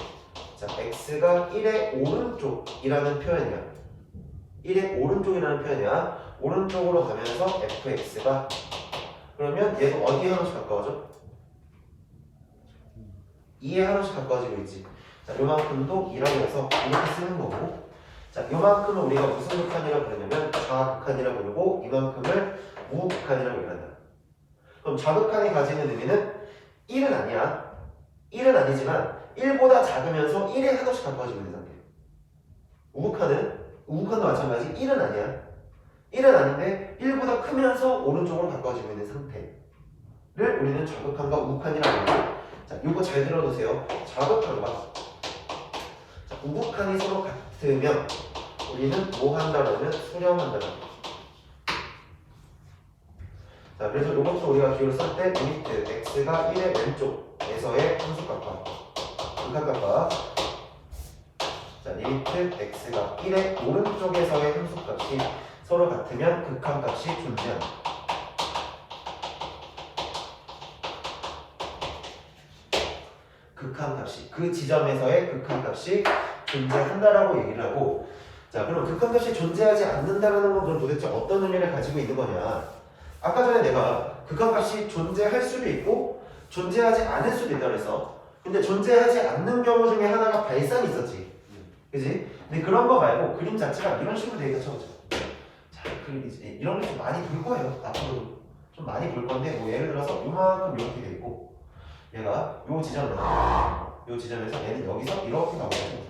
자, x가 1의 오른쪽이라는 표현이야. 1의 오른쪽이라는 표현이야. 오른쪽으로 가면서 fx가 그러면 얘도 어디에 하나씩 가까워져? 2에 하나씩 가까워지고 있지. 자, 요만큼도 2라고 해서 이렇게 쓰는 거고 자, 요만큼은 우리가 무슨 극한이라고 부르냐면 좌극한이라고 부르고 이만큼을 우극한이라고 얘기한다. 그럼 좌극한이 가지는 의미는 1은 아니야. 1은 아니지만 1보다 작으면서 1에 하나씩 가까워지고 있는 상태. 우극한도 마찬가지 1은 아니야. 1은 아닌데 1보다 크면서 오른쪽으로 가까워지고 있는 상태를 우리는 좌극한과 우극한이라고 하고 자, 요거 잘 들어두세요. 좌극한과 자, 우극한이 서로 같으면 우리는 뭐 한다라면 수렴한다라는 자, 그래서 이것도 우리가 기호를 쓸 때 리미트 x가 1의 왼쪽에서의 함수값과 극한값과 자, 리미트 x가 1의 오른쪽에서의 함수값이 서로 같으면 극한값이 존재한다. 극한값이 그 지점에서의 극한값이 존재한다라고 얘기를 하고 자 그럼 극한값이 존재하지 않는다라는 건 그럼 도대체 어떤 의미를 가지고 있는 거냐 아까 전에 내가 극한값이 존재할 수도 있고 존재하지 않을 수도 있다고 했어 근데 존재하지 않는 경우 중에 하나가 발산이 있었지 그지? 근데 그런 거 말고 그림 자체가 이런 식으로 되어 있다 쳐보자 자 그림이지 이런 게 좀 많이 볼 거예요 앞으로 좀 많이 볼 건데 뭐 예를 들어서 요만큼 이렇게 돼 있고 얘가 요 지점에서 얘는 여기서 이렇게 나오거든요.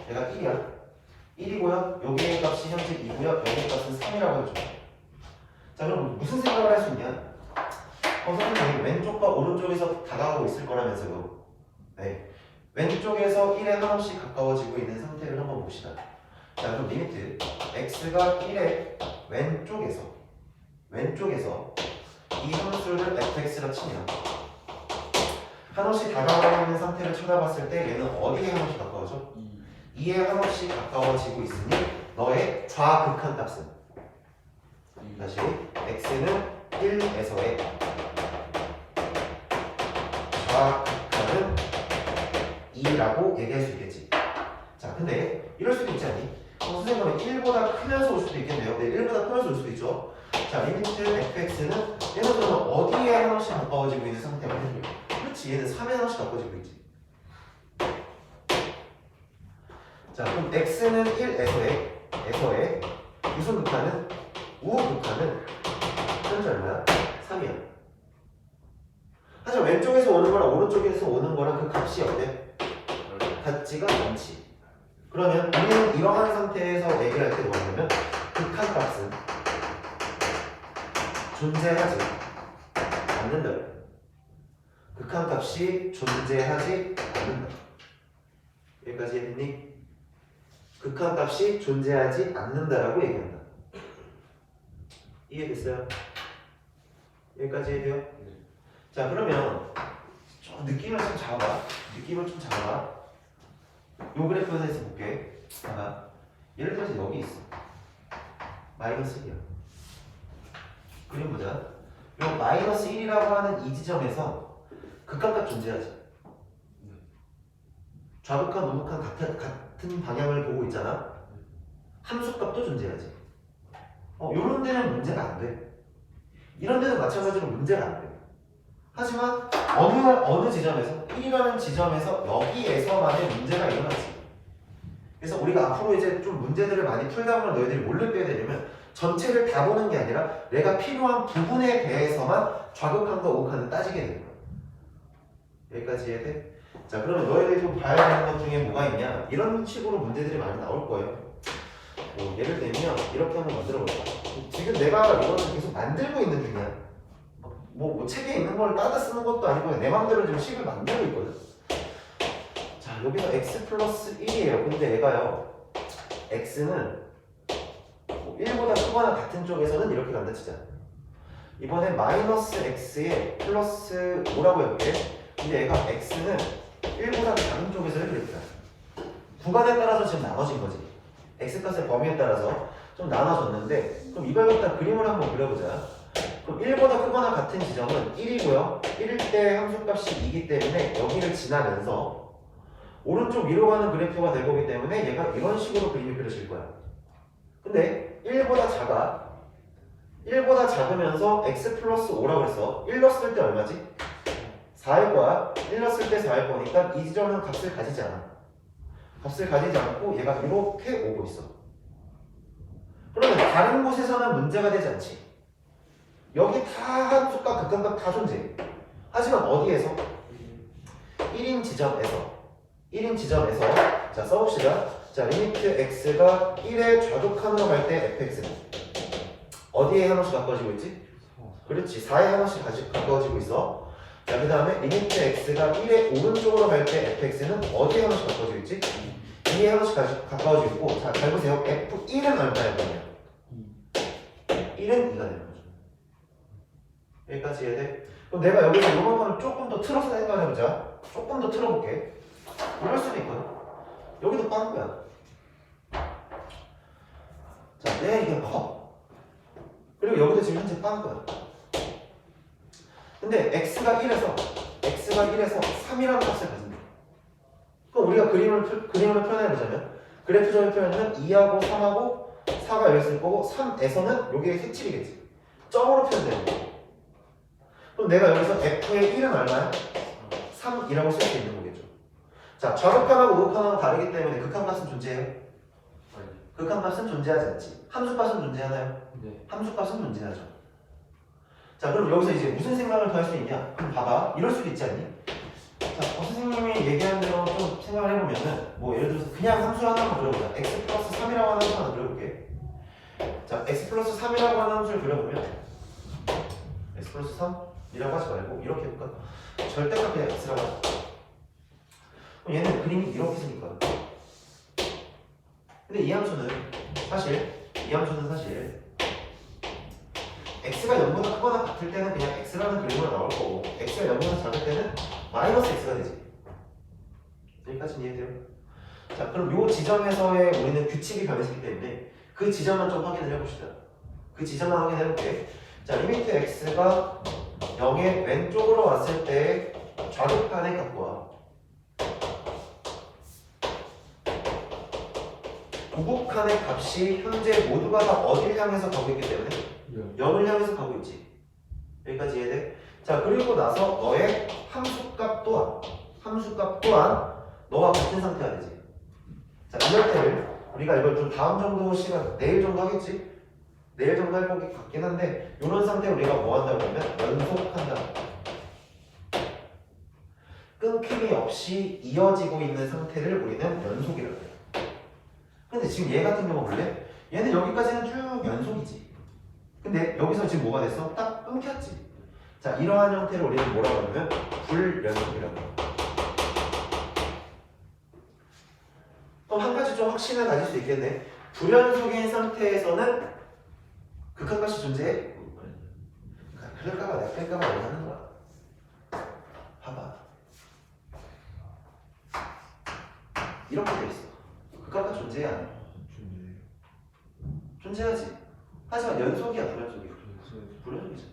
얘가 1이야. 1이고요. 여기의 값이 현재 2고요. 여기의 값은 3이라고 해줘. 자 그럼 무슨 생각을 할 수 있냐? 선생님 왼쪽과 오른쪽에서 다가가고 있을 거라면서요. 네. 왼쪽에서 1에 한없이 가까워지고 있는 상태를 한번 봅시다. 자 그럼 리미트 x가 1의 왼쪽에서 이 함수를 fx라 치면 한없이 다가가고 있는 상태를 쳐다봤을 때 얘는 어디에 한없이 가까워져? 2에 한없이 가까워지고 있으니 너의 좌극한 값은 다시 x는 1에서의 좌극한은 2라고 얘기할 수 있겠지. 자 근데 이럴 수도 있지 않니? 선생님은 1보다 크면서 올 수도 있겠네요. 네, 1보다 크면서 올 수도 있죠. 자 리미트 fx는 얘는 그러면 어디에 한없이 가까워지고 있는 상태가 그렇지 얘는 3에 하나씩 가까워지고 있지 자 그럼 x는 1에서의 무슨 극한은 우극한은 현재 얼마야? 3이야 하지만 왼쪽에서 오는 거랑 오른쪽에서 오는 거랑 그 값이 어때? 같지가 않지 그러면 우리는 이러한 상태에서 얘기할 때 뭐냐면 극한 값은 존재하지 않는다 극한값이 존재하지 않는다. 여기까지 했니? 극한값이 존재하지 않는다라고 얘기한다. 이해됐어요? 여기까지 해야 돼요? 네. 자 그러면 좀 느낌을 좀 잡아봐. 요 그래프에서 볼게. 봐봐. 예를 들어서 여기 있어. 마이너스 1이야. 그림 보자. 요 마이너스 1이라고 하는 이 지점에서 극한값 존재하지. 좌극한, 우극한 같은 방향을 보고 있잖아. 함수값도 존재하지. 요런 데는 문제가 안 돼. 이런 데는 마찬가지로 문제가 안 돼. 하지만 어느 지점에서 1이라는 지점에서 여기에서만의 문제가 일어나지. 그래서 우리가 앞으로 이제 좀 문제들을 많이 풀다 보면 너희들이 뭘 느껴야 되냐면 전체를 다 보는 게 아니라 내가 필요한 부분에 대해서만 좌극한과 우극한을 따지게 되는 거야. 여기까지 해야 돼? 자 그러면 너희들이 좀 봐야 되는 것 중에 뭐가 있냐 이런 식으로 문제들이 많이 나올 거예요. 뭐 예를 들면 이렇게 한번 만들어 볼까. 지금 내가 이거를 계속 만들고 있는 중이야. 뭐 책에 있는 걸 따다 쓰는 것도 아니고 내 맘대로 지금 식을 만들고 있거든. 자 여기서 x 플러스 1이에요. 근데 얘가요 x는 1보다 크거나 같은 쪽에서는 이렇게 간다 치자. 이번에 마이너스 x에 플러스 5라고 해볼게. 근데 얘가 x는 1보다 작은 쪽에서 이렇게 구간에 따라서 지금 나눠진 거지. x값의 범위에 따라서 좀 나눠졌는데 그럼 이걸 갖다 그림을 한번 그려보자. 그럼 1보다 크거나 같은 지점은 1이고요 1일 때 함수값이 2기 때문에 여기를 지나면서 오른쪽 위로 가는 그래프가 될 거기 때문에 얘가 이런 식으로 그림이 그려질 거야. 근데 1보다 작으면서 x 플러스 5라고 했어. 1 넣었을 때 얼마지? 4일 거야. 1 넣었을 때 4일 거니까 이 지점은 값을 가지지 않아. 값을 가지지 않고 얘가 이렇게 오고 있어. 그러면 다른 곳에서는 문제가 되지 않지. 여기 다 함수값, 극한값 다 존재해. 하지만 어디에서? 1인 지점에서 자 써봅시다. 자 리미트 x가 1의 좌극한으로 갈 때 fx는 어디에 하나씩 가까워지고 있지? 그렇지 4에 하나씩 가까워지고 있어. 자 그 다음에 리미트 x가 1의 오른쪽으로 갈 때 fx는 어디에 하나씩 가까워지고 있지? 2에 하나씩 가까워지고 있고 자 잘 보세요. f1은 얼마야 그러면? 1은 2가 되는 거죠. 여기까지 이해돼? 그럼 내가 여기서 이번 거는 조금 더 틀어서 생각해보자. 조금 더 틀어볼게. 이럴 수도 있거든. 여기도 빵꾸야. 자, 내 이게 커. 그리고 여기도 지금 현재 빵꾸야. 근데 x가 1에서 3이라는 값을 가진다. 그럼 우리가 그림을 표현해보자면 그래프적인 표현은 2하고 3하고 4가 여기 있을 거고 3에서는 여기에 색칠이겠지. 점으로 표현되는 거야. 그럼 내가 여기서 f의 1은 얼마야? 3이라고 쓸 수 있는 거겠죠. 자, 좌극한하고 우극한하고 다르기 때문에 극한값은 존재해요? 극한값은 존재하지 않지. 함수값은 존재하나요? 네. 함수값은 존재하죠. 자, 그럼 여기서 이제 무슨 생각을 더 할 수 있냐? 그럼 봐봐. 이럴 수도 있지 않니? 자, 선생님이 얘기한 대로 좀 생각을 해보면은 뭐 예를 들어서 그냥 함수 하나만 그려보자. x 플러스 3이라고 하는 함수 하나 그려볼게. 자, x 플러스 3이라고 하는 함수를 그려보면 x 플러스 3이라고 하지 말고 이렇게 해볼까? 절대값 그냥 x라고 하자. 그럼 얘는 그림이 이렇게 생길까? 근데 이 함수는 사실 x가 0보다 크거나 같을 때는 그냥 x라는 그림으로 나올 거고 x가 0보다 작을 때는 마이너스 x가 되지. 여기까지는 이해돼요? 자, 그럼 요 지점에서의 우리는 규칙이 변했기 때문에 그 지점만 좀 확인을 해봅시다. 그 지점만 확인해볼게. 자, 리미트 x가 0의 왼쪽으로 왔을 때 좌극판의 값과 우극한의 값이 현재 모두가 다 어딜 향해서 가고 있기 때문에 0을 향해서 가고 있지. 여기까지 이해돼? 자, 그리고 나서 너의 함수값 또한 너와 같은 상태가 되지. 자, 이럴 때를 우리가 이걸 좀 다음 정도 시간, 내일 정도 하겠지? 내일 정도 할 것 같긴 한데 이런 상태 우리가 뭐 한다고 하면 연속한다. 끊김이 없이 이어지고 있는 상태를 우리는 연속이라고 해요. 근데 지금 얘 같은 경우 볼래? 얘는 여기까지는 쭉 연속이지. 근데 여기서 지금 뭐가 됐어? 딱 끊겼지. 자, 이러한 형태를 우리는 뭐라고 하냐면 불연속이라고 해요. 그럼 한 가지 좀 확신을 가질 수 있겠네. 불연속인 상태에서는 극한값이 존재해? 그럴까봐 내가 그럴까봐 얘기하는 거야. 봐봐. 이렇게 돼 있어. 극한값 존재해 안 해? 존재하지. 하지만 연속이야, 불연속이야? 불연속이잖아.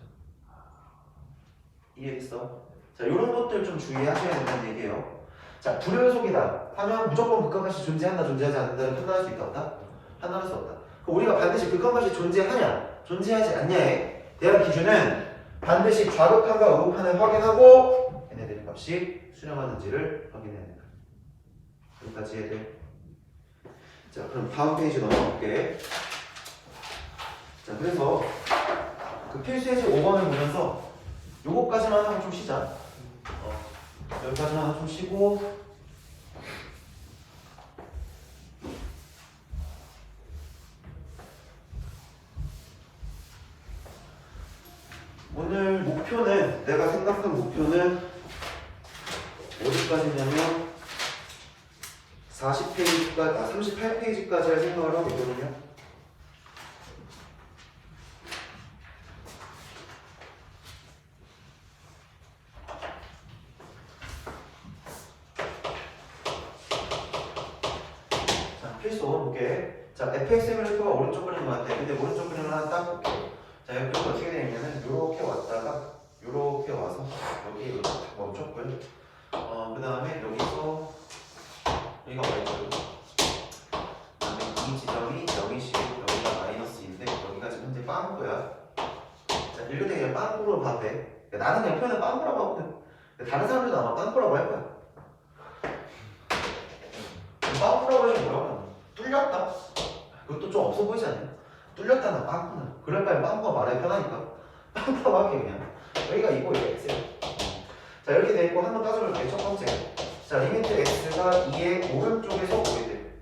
이해했어? 자, 이런 것들 좀 주의하셔야 된다는 얘기예요. 자, 불연속이다 하면 무조건 극한값이 존재한다, 존재하지 않는다를 판단할 수 있다, 없다? 판단할 수 없다. 그럼 우리가 반드시 극한값이 존재하냐, 존재하지 않냐에 대한 기준은 반드시 좌극한과 우극한을 확인하고 얘네들의 값이 수렴하는지를 확인해야 된다. 여기까지 해야 돼. 자, 그럼 다음 페이지 넘어갈게. 자, 그래서 그 필수예제 5번을 보면서 요거까지만 하고 좀 쉬자. 여기까지만 하고 좀 쉬고 오늘 목표는 내가 생각한 목표는 어디까지냐면 38페이지까지 할 생각을 하고 있거든요. 자, 필수 5번 볼게. 자, fx 그래프가 오른쪽 그림 같아. 근데 오른쪽 그림을 하나 딱 볼게. 자, 여기 그래프 어떻게 되냐면은 요렇게 왔다가 요렇게 와서 여기 딱 멈췄고요. 그 다음에 여기서 여기가 y고 그 다음에 이 지점이 0이시고 여기가 마이너스인데 여기가 지금 현재 빵꾸야. 자, 읽을 때 그냥 빵꾸로 봐도 돼. 나는 그냥 표현을 빵꾸라고 하거든. 다른 사람들도 아마 빵꾸라고 할 거야. 빵꾸라고 해서 뭐라고 하냐? 뚫렸다. 그것도 좀 없어 보이지 않냐? 뚫렸다나 빵꾸나. 그럴 바에 빵꾸가 말하기 편하니까 빵꾸라고 할게 그냥. 여기가 이거 x야. 자, 이렇게 돼 있고 한번 따져볼게. 첫 번째. 자, 리미트 x가 2의 오른쪽에서 오게 돼.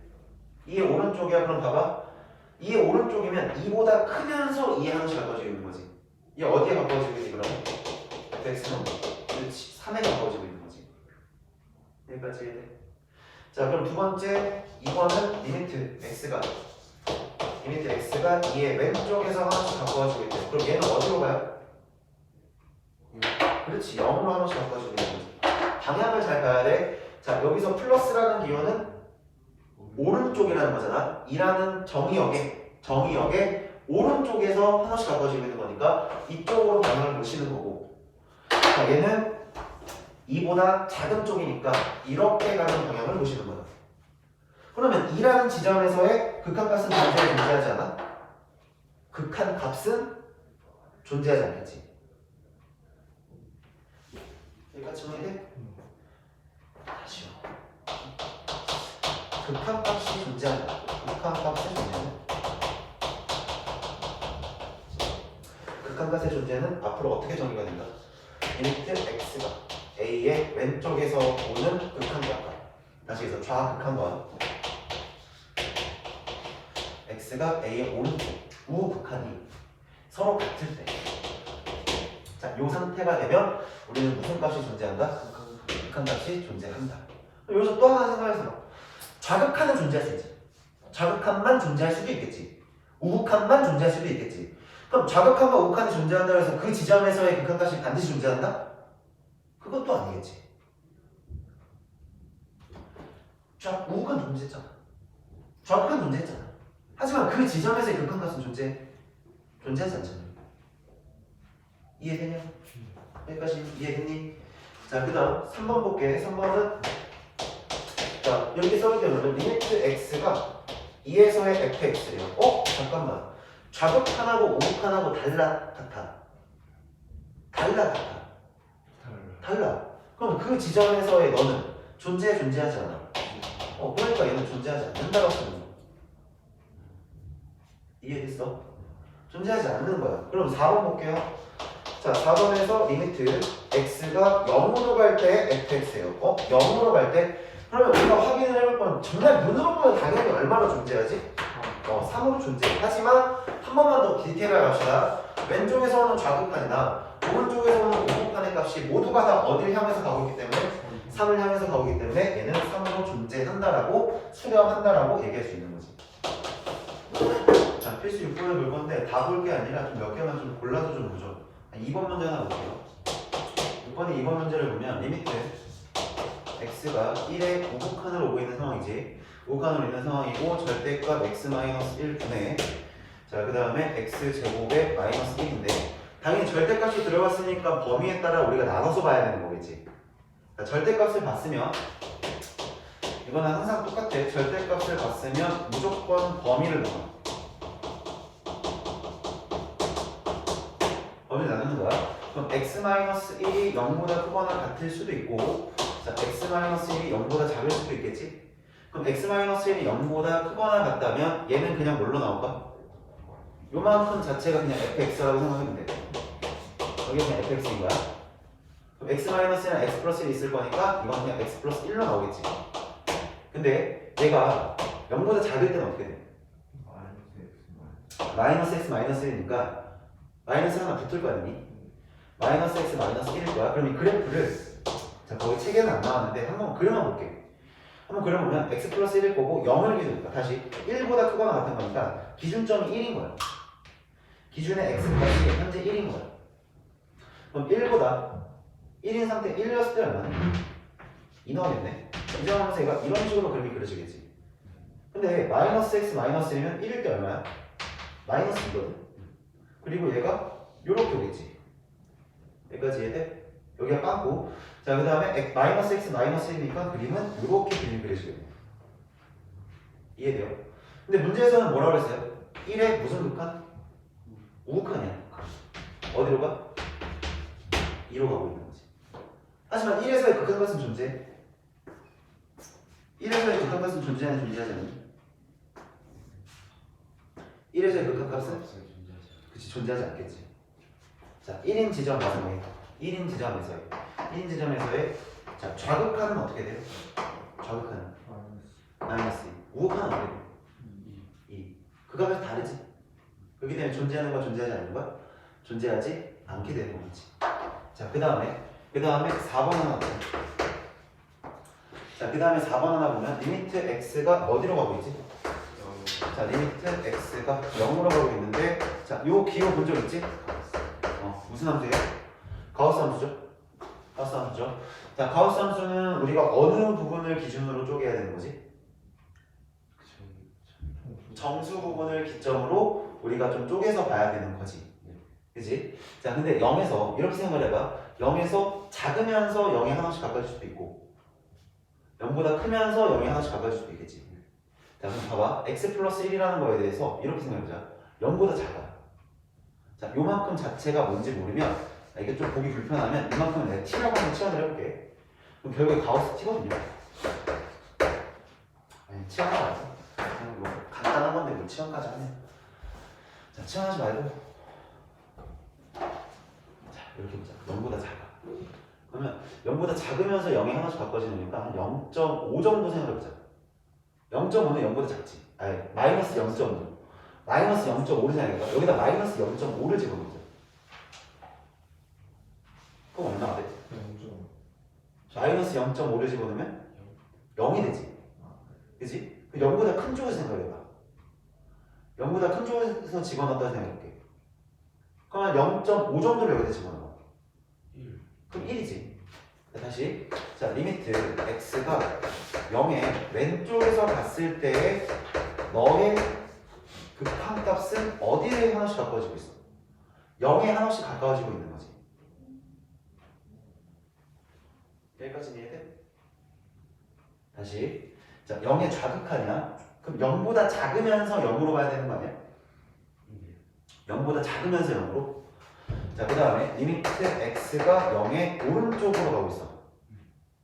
2의 오른쪽이야. 그럼 봐봐. 2의 오른쪽이면 2보다 크면서 2의 항시 가까워지고 있는 거지. 이 어디에 가까워지고 있지 그러면? fx는 그렇지. 3에 가까워지고 있는 거지. 여기까지 해야 돼. 자, 그럼 두 번째 2번은 리미트 x가 2의 왼쪽에서 하나씩 가까워지고 있대. 그럼 얘는 어디로 가요? 그렇지. 0으로 한 번씩 바꿔주면 되는 거지. 방향을 잘 봐야 돼. 자, 여기서 플러스라는 기호는 오른쪽이라는 거잖아. 이라는 정의역에 오른쪽에서 하나씩 바꿔주고 있는 거니까 이쪽으로 방향을 보시는 거고. 자, 얘는 2보다 작은 쪽이니까 이렇게 가는 방향을 보시는 거야. 그러면 2라는 지점에서의 극한값은 존재하지 않아? 극한값은 존재하지 않겠지. 여기까지 정리돼? 다시요. 극한값이 존재한다. 극한값의 존재는 극한값의 존재는 앞으로 어떻게 정의가 된다? 리미트 x가 a의 왼쪽에서 오는 극한값과 다시 해서 좌극한과 x가 a의 오른쪽 우극한이 서로 같을 때, 자, 이 상태가 되면 우리는 무슨 값이 존재한다? 극한값이 존재한다. 여기서 또 하나 생각해서 좌극한은 존재할 수 있지. 좌극한만 존재할 수도 있겠지. 우극한만 존재할 수도 있겠지. 그럼 좌극한과 우극한이 존재한다고 해서 그 지점에서의 극한값이 반드시 존재한다? 그것도 아니겠지. 우극한 존재했잖아. 좌극한 존재했잖아. 하지만 그 지점에서의 극한값은 존재하지 않잖아. 이해되냐? 여기까지 이해됐니? 자, 그 다음 3번 볼게. 3번은 자, 여기 써있는 리미트 x가 2에서의 fx래요. 잠깐만. 좌극한하고 우극한하고 같아. 달라. 그럼 그 지점에서의 너는 존재하지 않아. 그러니까 얘는 존재하지 않는다고 쓰는 거야. 이해됐어? 존재하지 않는 거야. 그럼 4번 볼게요. 자, 4번에서 리미트 x가 0으로 갈 때 fx예요. 0으로 갈 때? 그러면 우리가 확인을 해볼 건 정말 눈으로 보면 당연히 얼마나 존재하지? 3으로 존재해. 하지만 한 번만 더 디테일하게 합시다. 왼쪽에서 오는 좌극한이나 오른쪽에서 오는 우극한의 값이 모두가 다 어디를 향해서 가고 있기 때문에 3을 향해서 가고 있기 때문에 얘는 3으로 존재한다라고 수렴한다라고 얘기할 수 있는 거지. 자, 필수 6번을 볼 건데 다 볼 게 아니라 좀 몇 개만 좀 골라서 좀 보죠. 2번 문제 하나 볼게요. 6번의 2번 문제를 보면 리미트 x가 1의 우극한으로 오고 있는 상황이지. 우극한으로 있는 상황이고 절대값 x-1분의 자, 그 다음에 x제곱의 마이너스 1인데 당연히 절대값이 들어갔으니까 범위에 따라 우리가 나눠서 봐야 되는 거겠지. 자, 절대값을 봤으면 이거는 항상 똑같아. 절대값을 봤으면 무조건 범위를 넣어. 범위를 나누는 거야. 그럼 x-1이 0보다 크거나 같을 수도 있고 자, x-1이 0보다 작을 수도 있겠지? 그럼 x-1이 0보다 크거나 같다면 얘는 그냥 뭘로 나올까? 요만큼 자체가 그냥 fx라고 생각하면 돼. 여기 그냥 fx인 거야. 그럼 x-랑 x 플러스 1이 있을 거니까 이건 그냥 x 플러스 1로 나오겠지. 근데 얘가 0보다 작을 때는 어떻게 돼? 마이너스 x 마이너스 1이니까 마이너스 하나 붙을 거 아니니? 마이너스 x 마이너스 1일 거야. 그럼 이 그래프를 자, 거기 책에는 안 나왔는데 한번 그려볼게. 한번 그려보면 x 플러스 1일 거고 0을 기준으로 다시 1보다 크거나 같은 거니까 기준점이 1인 거야. 기준의 x 값이 현재 1인 거야. 그럼 1보다 1인 상태 1이었을 때 얼마나? 2 나오겠네. 이 상황에서 얘가 이런 식으로 그림이 그려지겠지. 근데 마이너스 x 마이너스 1이면 1일 때 얼마야? 마이너스 2거든. 그리고 얘가 요렇게 오겠지. 여기까지 이해돼? 여기가 빵꾸. 자, 그 다음에 마이너스 x 마이너스 1이니까 그림은 이렇게 그림이 그려지겠네. 이해돼요? 근데 문제에서는 뭐라고 그랬어요? 1의 무슨 극한? 우극한이야. 어디로 가? 2로 가고 있는 거지. 하지만 1에서의 극한값은 존재해. 1에서의 극한값은 존재하지 않니? 1에서의 극한값은? 그치, 존재하지 않겠지. 자, 1인 지점 가정에 1인 지점에서의 자, 좌극한은 어떻게 돼요? 좌극한은 마이너스 2. 우극한은 어떻게 돼요? 2. 그 값이 다르지. 그렇기 때문에 존재하는 거야, 존재하지 않는 거야? 존재하지 않게 되는 거지. 자, 그 다음에 4번 하나 보면 자, 그 다음에 4번 하나 보면 리미트 x가 어디로 가고 있지? 자, 리미트 x가 0으로 가고 있는데 자, 요 기호 본 적 있지? 무슨 함수예요? 가우스 함수죠? 가우스 함수죠. 자, 가우스 함수는 우리가 어느 부분을 기준으로 쪼개야 되는 거지? 정수 부분을 기점으로 우리가 좀 쪼개서 봐야 되는 거지. 그지? 자, 근데 0에서 이렇게 생각을 해봐. 0에서 작으면서 0에 하나씩 가까워질 수도 있고 0보다 크면서 0에 하나씩 가까워질 수도 있겠지. 자, 그럼 봐봐. x 플러스 1이라는 거에 대해서 이렇게 생각해보자. 0보다 작아. 자, 요만큼 자체가 뭔지 모르면 이게 좀 보기 불편하면 이만큼은 내가 t라고 한번 치환을 해볼게. 그럼 결국에 가우스 t거든요. 아니, 치환 말고 그냥 뭐 간단한 건데 뭐 치환까지 하면. 자, 치환하지 말고 자, 이렇게 보자. 0보다 작아. 그러면 0보다 작으면서 0에 하나씩 가까워지니까 한 0.5 정도 생각해보자. 0.5는 0보다 작지. 아니, 마이너스 0.5. 마이너스 0.5를 생각해봐. 여기다 마이너스 0.5를 집어넣자. 그럼 얼마가 돼? 마이너스 0.5를 집어넣으면 0이 되지. 그지? 그 0보다 큰 쪽에서 생각해봐. 0보다 큰 쪽에서 집어넣었다 생각해볼게. 그러면 0.5 정도를 여기다 집어넣어. 1. 그럼 1이지. 다시. 자, 리미트 x가 0의 왼쪽에서 봤을 때 너의 극한값은 어디에 하나씩 가까워지고 있어? 0에 하나씩 가까워지고 있는 거지. 여기까지 이해돼? 다시. 자, 0의 좌극하냐? 그럼 0보다 작으면서 0으로 가야 되는 거 아니야? 0보다 작으면서 0으로? 자, 그 다음에 리미트 x가 0의 오른쪽으로 가고 있어.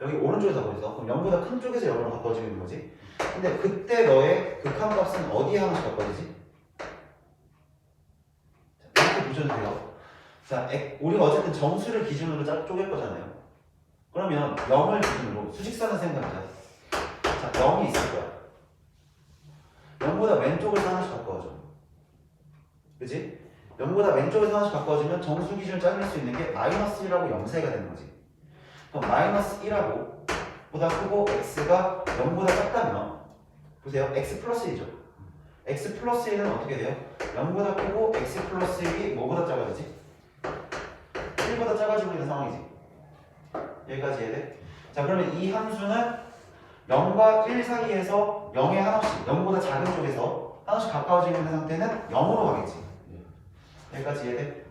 여기 오른쪽에서 가고 있어. 그럼 0보다 큰 쪽에서 0으로 가까워지고 있는 거지. 근데 그때 너의 극한값은 어디에 하나씩 가까워지지? 자, 이렇게 보셔도 돼요. 자, 우리가 어쨌든 정수를 기준으로 쪼갤 거잖아요. 그러면 0을 기준으로 수직선을 생각하자. 자, 0이 있을 거야. 0보다 왼쪽에서 하나씩 가까워져. 그치? 0보다 왼쪽에서 하나씩 가까워지면 정수 기준을 짜낼 수 있는 게 마이너스 1하고 0 사이가 되는 거지. 그럼 마이너스 1하고 보다 크고 x가 0보다 작다면 보세요. x 플러스 1이죠. x 플러스 1은 어떻게 돼요? 0보다 크고 x 플러스 1이 뭐보다 작아지지? 1보다 작아지고 있는 상황이지. 여기까지 이해돼? 자, 그러면 이 함수는 0과 1 사이에서 0에 하나씩, 0보다 작은 쪽에서 하나씩 가까워지고 있는 상태는 0으로 가겠지. 여기까지 이해돼?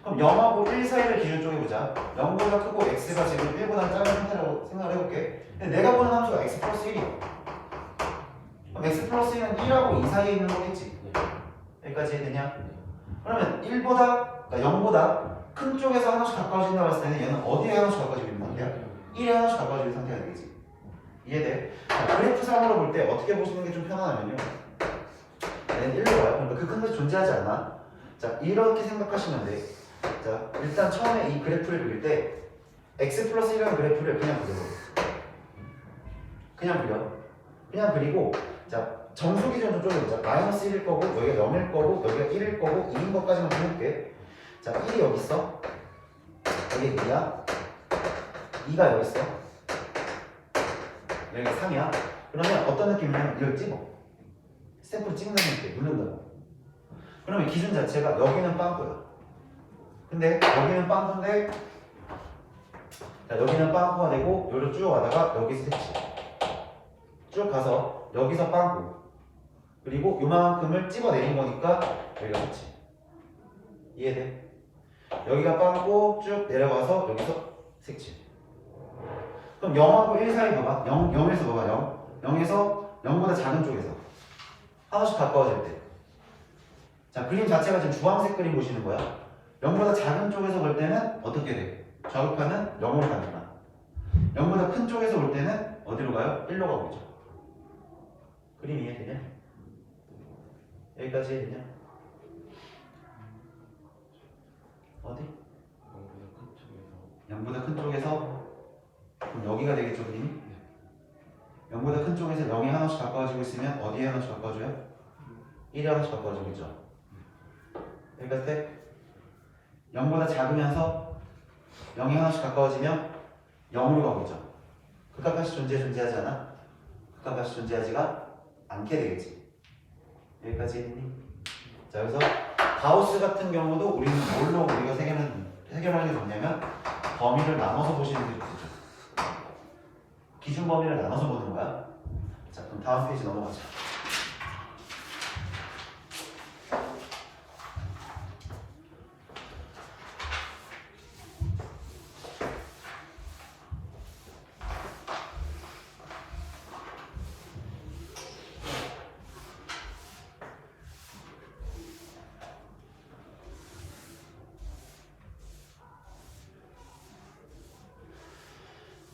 그럼 0하고 1 사이를 기준 쪼개보자. 0보다 크고 x가 지금 1보다 작은 상태라고 생각을 해볼게. 근데 내가 보는 함수가 x 플러스 1이야. 그럼 x 플러스 1은 1하고 2 사이에 있는 거겠지. 여기까지 이해되냐? 그러면 1보다, 그러니까 0보다 큰 쪽에서 하나씩 가까워진다고 했을 때는 얘는 어디에 하나씩 가까워지고 있는 상태야? 1에 하나씩 가까워지는 상태가 되겠지. 이해돼? 자, 그래프상으로 볼 때 어떻게 보시는 게 좀 편하냐면요. 얘는 1로 와요. 그러니까 그 큰 것이 존재하지 않나? 자, 이렇게 생각하시면 돼. 자, 일단 처음에 이 그래프를 그릴 때 x 플러스 1이라는 그래프를 그냥 그려. 그냥 그리고 자, 정수 기준으로 쪼개보자. 마이너스 1일 거고 여기가 0일 거고 여기가 1일 거고 2인 것까지만 그려볼게. 자, 1이 여기 있어. 여기 2야. 2가 여기 있어. 여기가 3이야. 그러면 어떤 느낌이냐면 이걸 찍어. 스탬프를 찍는 느낌, 누른다고. 그러면 기준 자체가 여기는 빵꾸야. 근데 여기는 빵꾸인데 자, 여기는 빵꾸가 되고 여기로 쭉 가다가 여기서 색칠. 쭉 가서 여기서 빵꾸. 그리고 요만큼을 찍어내린 거니까 여기가 색칠. 이해돼? 여기가 빵꾸 쭉 내려가서 여기서 색칠. 그럼 0하고 1 사이 봐봐. 0에서 봐봐. 0에서 0보다 작은 쪽에서 하나씩 가까워질 때. 자, 그림 자체가 지금 주황색 그림 보시는 거야. 0보다 작은 쪽에서 볼 때는 어떻게 돼? 좌극하는 0으로 가니까. 0보다 큰 쪽에서 볼 때는 어디로 가요? 1로 가고 있죠. 그림 이해되냐? 여기까지 이해되냐? 어디? 0보다 큰 쪽에서 그럼 여기가 되겠죠, 그림이? 0보다 큰 쪽에서 0이 하나씩 가까워지고 있으면 어디에 하나씩 가까워져요? 1에 하나씩 가까워지고 있죠. 여기까지 돼? 0보다 작으면서 0이 하나씩 가까워지면 0으로 가고 있죠. 극한값이 존재하지 않아? 극한값이 존재하지가 않게 되겠지. 여기까지 했니? 자, 여기서 가우스 같은 경우도 우리는 뭘로 우리가 해결하는 게 좋냐면 범위를 나눠서 보시는 게 좋겠죠. 기준 범위를 나눠서 보는 거야. 자, 그럼 다음 페이지 넘어가자.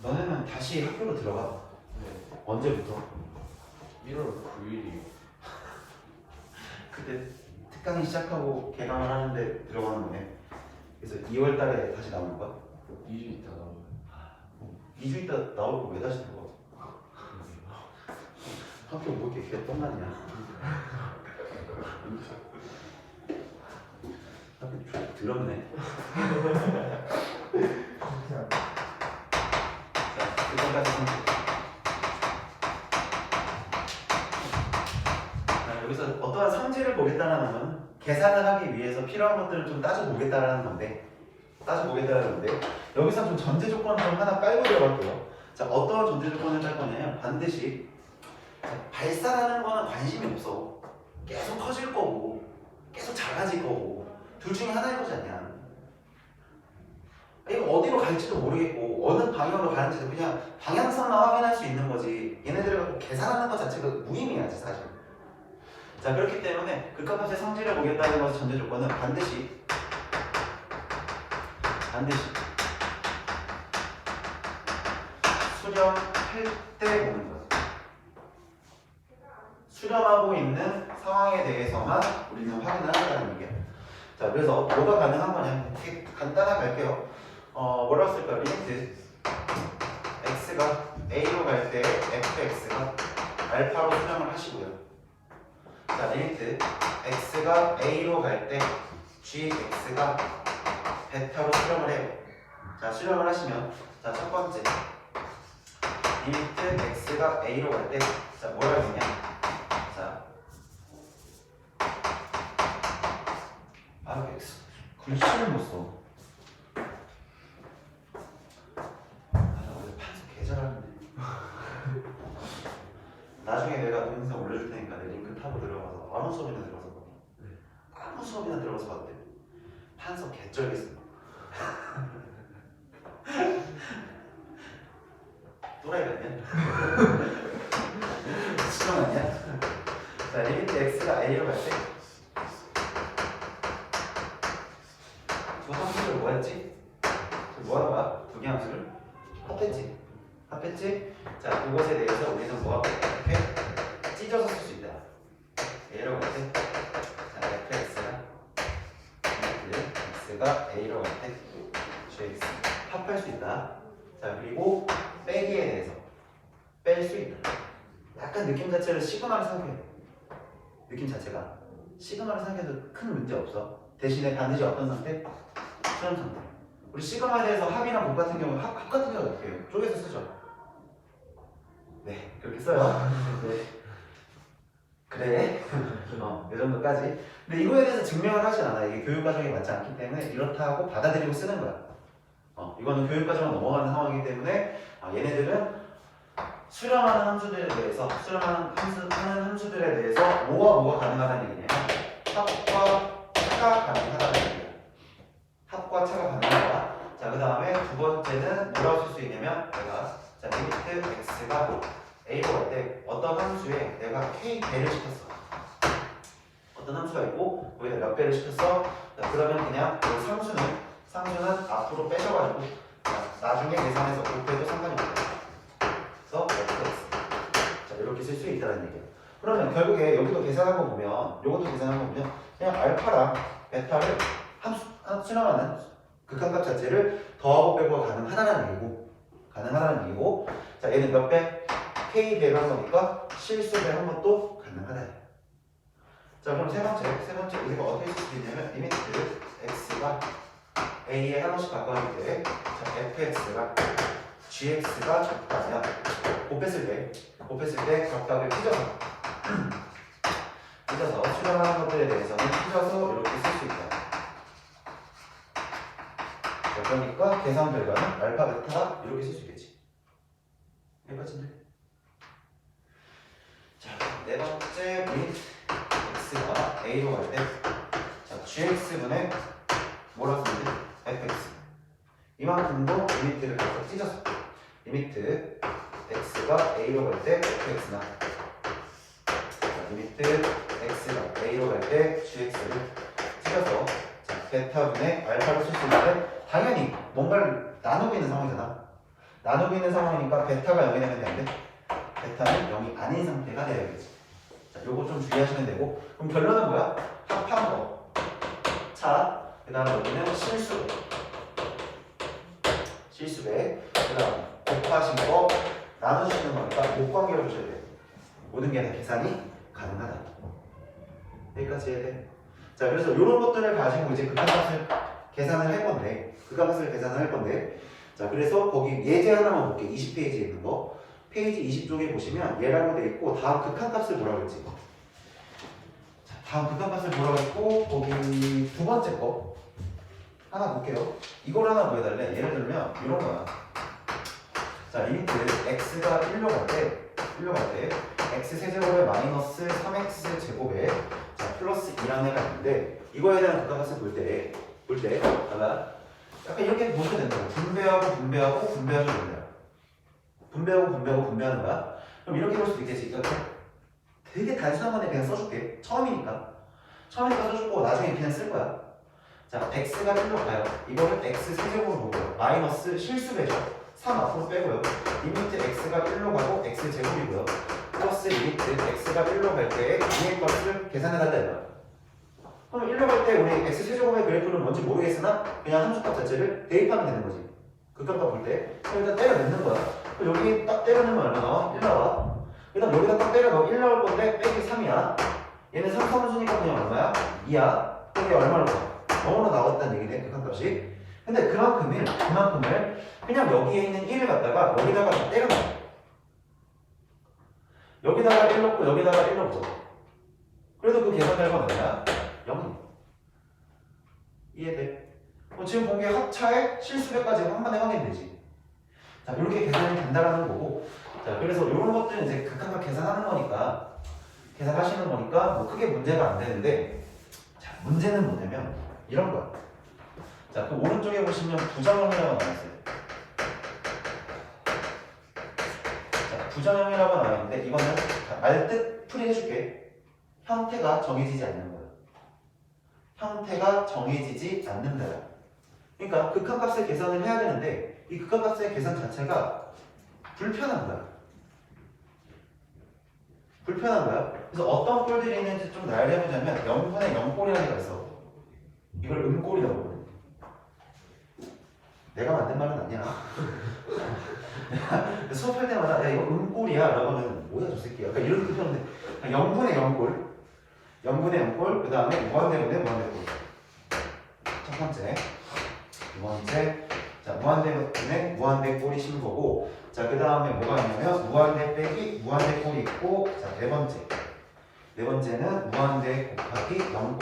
너네는 다시 학교로 들어가. 네. 언제부터? 1월 9일이요. 그때 특강이 시작하고 개강을 하는데 들어가는 거네. 그래서 2월 달에 다시 나오는 거야? 2주 있다 나오면. 2주 있다 나올 거 왜 다시 들어가? 학교 뭐 이렇게 개똥같냐? 학교 좀 더럽네. 자, 그때까지 여기서 어떠한 성질을 보겠다는 건 계산을 하기 위해서 필요한 것들을 좀 따져보겠다는 건데 여기서 좀 전제 조건을 좀 하나 깔고 들어갈게요. 자, 어떤 전제 조건을 깔 거냐면 반드시 자, 발산하는 거는 관심이 없어. 계속 커질 거고 계속 작아질 거고 둘 중에 하나일 거지 않냐. 이거 어디로 갈지도 모르겠고 어느 방향으로 가는지도 그냥 방향성만 확인할 수 있는 거지 얘네들을 갖고 계산하는 것 자체가 무의미하지 사실. 자, 그렇기 때문에 극한값의 성질을 보겠다는 것의 전제 조건은 반드시 수렴할 때 보는 거예요. 수렴하고 있는 상황에 대해서만 우리는 확인을 한다는 얘기예요. 자, 그래서 뭐가 가능한 거냐? 이렇게 간단하게 할게요. 뭐라고 쓸까요? 리미트 x가 a로 갈 때 fx가 알파로 수렴을 하시고요. 자, 리미트 x가 a로 갈 때 gx가 베타로 수렴을 해요. 자, 수렴을 하시면 자, 첫 번째 리미트 x가 a로 갈 때 자, 뭐라고 했냐? 자, x 글씨를 못 써. 잘하는데. 나중에 내가 동영상 올려줄 테니까 내 링크 타고 들어가서 아무 수업이나 들어가서 봐. 네. 아무 수업이나 들어가서 봐도 돼. 판서 개쩔겠어. 또라이 같냐? 수정 아니야? 자, 리미트 x가 a로 갈 때 두 함수를 뭐 했지? 뭐 하는 거야? 두 개 함수를 합했지? 합했지? 자, 그것에 대해서 우리는 뭐하고 이렇게 찢어서 쓸 수 있다. A로 갈 때, 자, fx가 A로 갈 때, gx 합할 수 있다. 자, 그리고 빼기에 대해서 뺄 수 있다. 약간 느낌 자체를 시그마로 생각해. 느낌 자체가 시그마로 생각해도 큰 문제 없어. 대신에 반드시 어떤 상태? 수렴 상태. 우리 시그마에 대해서 합이랑 곱 같은 경우는 합 같은 경우는 어떻게 해요? 쪼개서 쓰죠. 네, 그렇게 써요. 네. 그래. 이 정도까지. 근데 이거에 대해서 증명을 하진 않아. 이게 교육과정에 맞지 않기 때문에 이렇다 하고 받아들이고 쓰는 거야. 이거는 교육과정을 넘어가는 상황이기 때문에 얘네들은 수렴하는 함수들에 대해서 수렴하는 함수들에 대해서 뭐가 가능하다는 얘기냐. 합과 차가 가능하다는 얘기야. 합과 차가 가능하다. 자, 그 다음에 두 번째는 뭐라고 쓸 수 있냐면 내가 자, 리미트 x가 a로 갈 때 어떤 함수에 내가 k 배를 시켰어. 어떤 함수가 있고 거기다 몇 배를 시켰어. 자, 그러면 그냥 그 상수는 앞으로 빼셔가지고 자, 나중에 계산해서 곱해도 상관이 없다. 그래서 fx. 자, 이렇게 쓸 수 있다는 얘기야. 그러면 결국에 여기도 계산한 거 보면 요것도 계산한 거 보면 그냥 알파랑 베타를 수렴하는 극한값 자체를 더하고 빼고가 가능하다는 얘기고 자, 얘는 몇 배? k 배로 한 거니까 실수배 한 것도 가능하다. 자, 그럼 세 번째 우리가 어떻게 쓸 수 있냐면 리미트 x가 a에 하나씩 가까울 때 자, fx가 gx가 적다면 곱했을 때 적답을 찢어서 수렴하는 것들에 대해서는 찢어서 이렇게 쓸 수 있다. 자, 그러니까 계산 결과는 알파 베타가 이렇게 쓸 수 있겠지. 여기까지인데. 자, 네 번째 및 x가 a로 갈 때, 자, gx분의 뭐라 쓰면 돼? fx. 이만큼도 리미트를 각각 찢어서 리미트 x가 a로 갈 때 fx나, 자, 리미트 x가 a로 갈 때 gx를 찢어서, 자, 베타분의 알파를 쓸 수 있는데 당연히 뭔가를 나누고 있는 상황이잖아. 나누고 있는 상황이니까 베타가 0이 되면 되는데 베타는 0이 아닌 상태가 되어야겠지. 자, 요거 좀 주의하시면 되고, 그럼 결론은 뭐야? 합한 거. 자, 그 다음에 여기는 실수배, 그 다음 곱하신 거 나누시는 거니까 곱관계로 주셔야 돼. 모든 게 다 계산이 가능하다. 여기까지 해야 돼. 자, 그래서 이런 것들을 가지고 이제 극한값을 계산을 할 건데, 자, 그래서 거기 예제 하나만 볼게. 20페이지에 있는 거. 페이지 20쪽에 보시면 얘라고 돼 있고, 다음 극한값을 뭐라고 했지? 자, 다음 극한값을 뭐라고 했고, 거기 두 번째 거 하나 볼게요. 이걸 하나 보여달래. 예를 들면 이런 거야. 자, 리미트 x가 1로 갈 때 x 세제곱에 마이너스 3x 제곱에, 자, 플러스 2라는 애가 있는데, 이거에 대한 극한값을 볼 때 봐봐. 약간 이렇게 보시면 된다고. 분배하고 분배하는 거야. 그럼 이렇게 볼 수도 있겠지. 그러니까 되게 단순한 건데 그냥 써줄게. 처음이니까 써주고 나중에 그냥 쓸 거야. 자, x가 1로 가요. 이거를 x 세제곱으로 보고요. 마이너스 실수배죠. 3 앞으로 빼고요. 리미트 x가 1로 가고 x 제곱이고요. 플러스 리미트 x가 1로 갈 때의 위의 값을 계산해달라 이거야. 그럼 1로 갈 때 우리 x 세제곱의 그래프는 뭔지 모르겠으나 그냥 함수값 자체를 대입하면 되는 거지. 극한값 볼 때. 그럼 일단 때려 넣는 거야. 그럼 여기 딱 때려 넣으면 얼마 나와? 1 나와. 그다음 여기다 딱 때려 넣으면 1 나올 건데 빼기 3이야. 얘는 3함수니까 그냥 얼마야? 2야. 그게 얼마를 봐? 0으로 나왔다는 얘기네, 극한값이. 근데 그만큼을 그냥 여기에 있는 1을 갖다가 여기다가 다 때려 넣어. 여기다가 1 넣고 여기다가 1 넣고. 그래도 그 계산 결과가 뭐야? 0. 이해돼? 지금 본 게 합차에 실수배까지 한 번에 확인되지. 자, 이렇게 계산이 된다라는 거고. 자, 그래서 이런 것들은 이제 극한값 계산하시는 거니까 뭐 크게 문제가 안 되는데, 자, 문제는 뭐냐면 이런 거야. 자, 그 오른쪽에 보시면 부정형이라고 나와있어요. 자, 부정형이라고 나와있는데 이거는 말뜻 풀이해줄게. 형태가 정해지지 않는 거야. 형태가 정해지지 않는다. 그러니까 극한값의 계산을 해야 되는데 이 극한값의 계산 자체가 불편한 거야. 그래서 어떤 꼴들이 있는지 좀 나열해 보자면 0분의 0꼴이라는 게 있어. 이걸 음꼴이라고 부르는. 내가 만든 말은 아니야. 수업할 때마다 야 이거 음꼴이야 라고 하면 뭐야 저 새끼야. 그러니까 이런 뜻이었는데 0분의 0꼴 그 다음에 무한대분의 무한대꼴. 첫 번째 두 번째, 자, 무한대분의 무한대꼴이 신 거고, 자, 그 다음에 뭐가 있냐면 무한대 빼기 무한대꼴이 있고, 자, 네 번째는 무한대 곱하기 0꼴.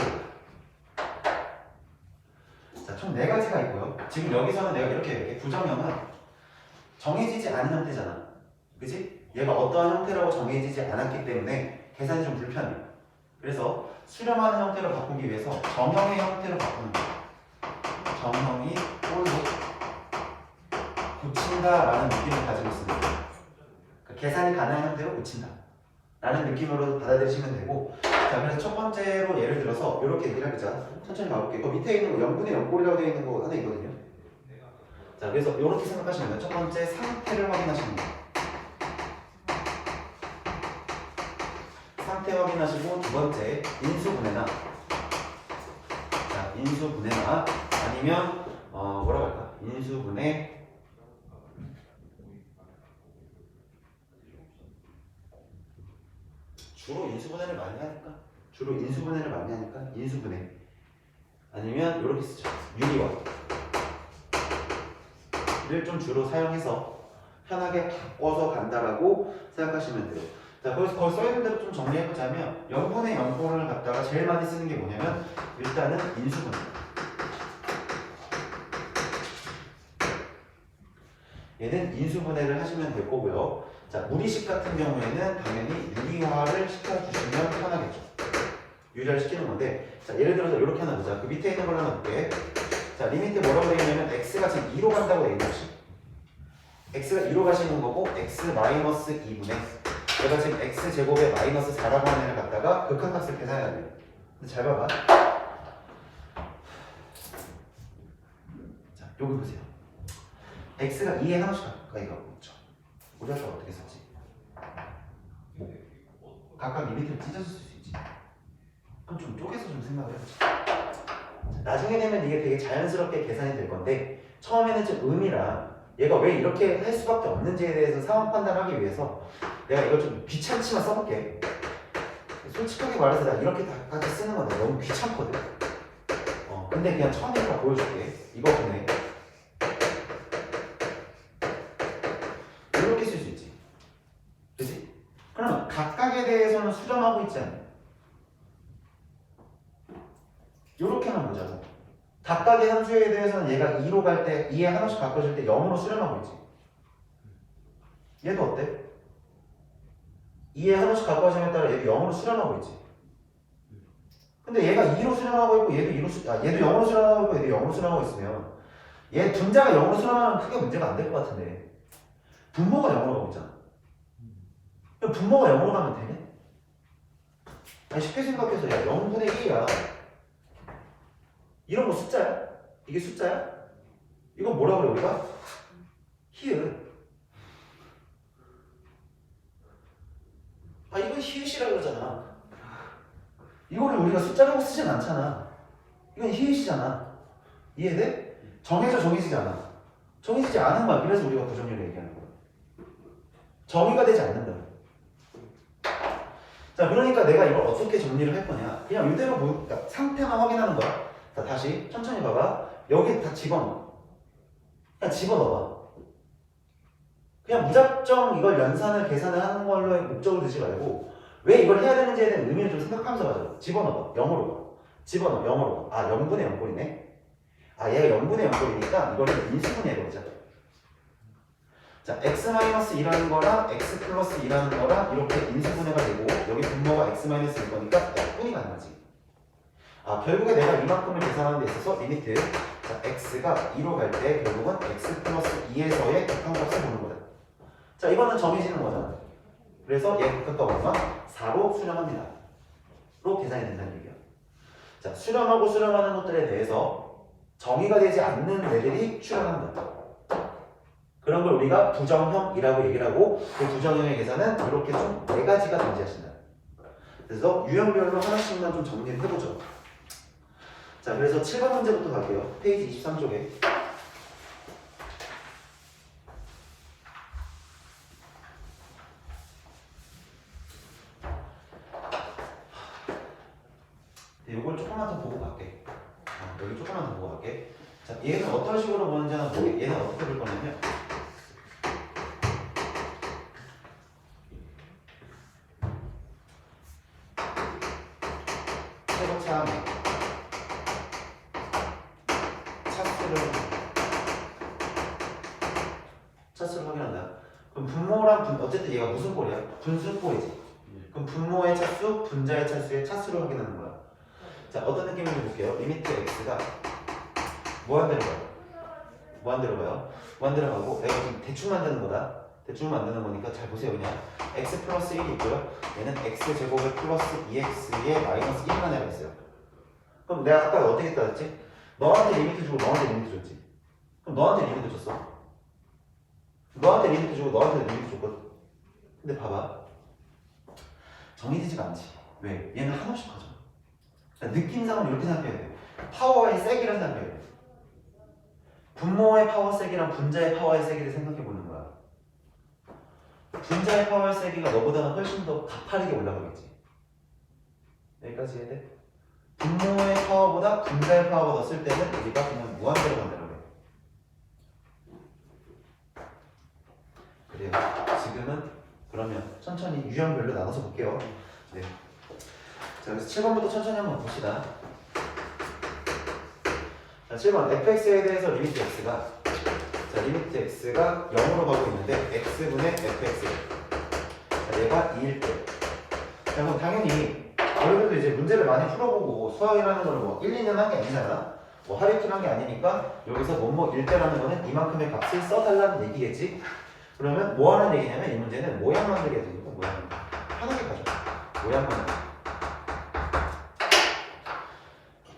자, 총 4가지가 있고요. 지금 여기서는 내가 이렇게 얘기해. 부정형은 정해지지 않은 형태잖아. 그치? 얘가 어떠한 형태라고 정해지지 않았기 때문에 계산이 좀 불편해. 그래서 수렴하는 형태로 바꾸기 위해서 정형의 형태로 바꾸는 거야. 정형이 꼴로 고친다라는 느낌을 가지고 있습니다. 그러니까 계산이 가능한 형태로 고친다 라는 느낌으로 받아들이시면 되고, 자, 그래서 첫 번째로 예를 들어서 이렇게 얘기를 해보자. 천천히 가볼게요. 그 밑에 있는 거 0분의 0꼴이라고 되어 있는 거 하나 있거든요. 자, 그래서 이렇게 생각하시면 돼요. 첫 번째 상태를 확인하시는 거예요. 상태 확인하시고, 두 번째 인수분해나, 자, 인수분해나 아니면 뭐라고 할까? 인수분해 주로 인수분해를 많이 하니까 인수분해 아니면 이렇게 쓰죠. 유리화를 좀 주로 사용해서 편하게 바꿔서 간다라고 생각하시면 돼요. 자, 거기서 거기 써있는 대로 좀 정리해보자면 0분의 0꼴을 갖다가 제일 많이 쓰는 게 뭐냐면 일단은 인수분해. 얘는 인수분해를 하시면 될 거고요. 자, 무리식 같은 경우에는 당연히 유리화를 시켜주시면 편하겠죠. 유리화를 시키는 건데, 자, 예를 들어서 이렇게 하나 보자. 그 밑에 있는 걸 하나 볼게. 자, 리미트 뭐라고 되어 있냐면 x가 지금 2로 간다고 되어 있는 거지. x가 2로 가시는 거고 x 마이너스 2분의 내가 지금 x 제곱에 마이너스 4라고 하는 애를 갖다가 극한값을 계산해야 돼요. 근데 잘 봐봐. 자, 여기 보세요. x가 2에 하나씩 가까이 가고 있죠. 우리 아까 어떻게 썼지? 각각 리미트를 찢어서 쓸 수 있지. 그럼 좀 쪼개서 좀 생각을 해보자. 자, 나중에 되면 이게 되게 자연스럽게 계산이 될 건데 처음에는 좀 의미랑 얘가 왜 이렇게 할 수밖에 없는지에 대해서 상황 판단하기 위해서 내가 이걸 좀 귀찮지만 써볼게. 솔직하게 말해서 나 이렇게까지 쓰는 건 너무 귀찮거든. 근데 그냥 처음이니까 보여줄게. 이거 보네. 이렇게 쓸 수 있지. 그치? 그러면 각각에 대해서는 수렴하고 있지 않냐? 이렇게만 보자고. 각각의 함수에 대해서는 얘가 2로 갈 때 2에 하나씩 바꿔줄 때 0으로 수렴하고 있지. 얘도 어때? 2에 하나씩 바꿔주면 따라 얘도 0으로 수렴하고 있지. 근데 얘가 2로 수렴하고 있고 얘도 0으로 수렴하고 있고 얘도 0으로 수렴하고 있으면 얘 분자가 0으로 수렴하면 크게 문제가 안 될 것 같은데 분모가 0으로 가고 있잖아. 그럼 분모가 0으로 가면 되네? 아니 쉽게 생각해서 야 0분의 1이야. 이런 거 숫자야? 이게 숫자야? 이건 뭐라 그래 우리가? 히읗. 이건 히읗이라 그러잖아. 이거를 우리가 숫자라고 쓰진 않잖아. 이건 히읗이잖아. 이해돼? 정해지지 않아. 정해지지 않은 거야. 그래서 우리가 부정률을 얘기하는 거야. 정의가 되지 않는다. 자, 그러니까 내가 이걸 어떻게 정리를 할 거냐. 그냥 이대로 그러니까 상태만 확인하는 거야. 자, 다시 천천히 봐봐. 여기 다 집어넣어. 그냥 집어넣어봐. 그냥 무작정 이걸 연산을 계산을 하는 걸로 목적을 두지 말고 왜 이걸 해야 되는지에 대한 의미를 좀 생각하면서 가자. 집어넣어봐. 0으로 가. 집어넣어. 0으로 가. 0분의 0꼴이네. 얘가 0분의 0꼴이니까 이거를 인수분해해보자. 자, x-2라는 거랑 x 플러스 2라는 거랑 이렇게 인수분해가 되고 여기 분모가 x-1일 거니까 F분이 가는 거지. 결국에 내가 이만큼을 계산하는 데 있어서 리미트 자, x가 2로 갈 때 결국은 x 플러스 2에서의 극한값을 보는 거다. 자, 이거는 정해지는 거잖아. 그래서 얘 극한값 얼마? 4로 수렴합니다. 로 계산이 된다는 얘기야. 자, 수렴하고 수렴하는 것들에 대해서 정의가 되지 않는 애들이 출현한다. 그런 걸 우리가 부정형이라고 얘기를 하고 그 부정형의 계산은 이렇게 좀 4가지가 존재하신다. 그래서 유형별로 하나씩만 좀 정리를 해보죠. 자, 그래서 7번 문제부터 갈게요. 페이지 23쪽에. 이걸 조금만 더 보고 갈게. 여기 조금만 더 보고 갈게. 자, 얘는 어떤 식으로 보는지 하나 볼게. 얘는 어떻게 볼 거냐면 최고차함의 차수를 확인한다. 그럼 분모랑 어쨌든 얘가 무슨 꼴이야? 분수꼴이지. 그럼 분모의 차수, 분자의 차수의 차수를 확인하는 거야. 자, 어떤 느낌인지 볼게요. 리미트 x가 무한대로 가요. 무한대로 가요. 무한대로 가고 내가 지금 대충 만드는 거다. 대충 만드는 거니까 잘 보세요. 그냥 x 플러스 1이 있고요. 얘는 x 제곱에 플러스 2x에 마이너스 1만 애가 있어요. 그럼 내가 아까 어떻게 따졌지? 너한테 리미트 주고 너한테 리미트 줬지. 그럼 너한테 리미트 줬어. 너한테 리미트 주고 너한테 리미트 줬거든. 근데 봐봐. 정해지지가 않지. 왜? 얘는 한없이 커져. 느낌상은 이렇게 생각해야 돼. 파워의 세기를 생각해야 돼. 분모의 파워 세기랑 분자의 파워의 세기를 생각해 보는 거야. 분자의 파워의 세기가 너보다는 훨씬 더 가파르게 올라가겠지. 여기까지 해야 돼? 분모의 파워보다 분자의 파워가 넣었을 때는 우리가 그냥 무한대로 간다고 해. 그래요. 지금은 그러면 천천히 유형별로 나눠서 볼게요. 네. 자, 그래서 7번부터 천천히 한번 봅시다. 자, 7번 fx에 대해서 리미트 x가 자, 리미트 x가 0으로 가고 있는데 x분의 fx. 자, 얘가 2일 때. 자, 그럼 당연히 여러분들도 이제 문제를 많이 풀어보고 수학이라는 걸 뭐 1, 2년 한 게 아니잖아. 뭐 하루 이틀 한 게 아니니까 여기서 뭐뭐일 때라는 거는 이만큼의 값을 써달라는 얘기겠지. 그러면 뭐 하는 얘기냐면 이 문제는 모양 만들게 되니까 모양 편하게 가져. 모양 만들기.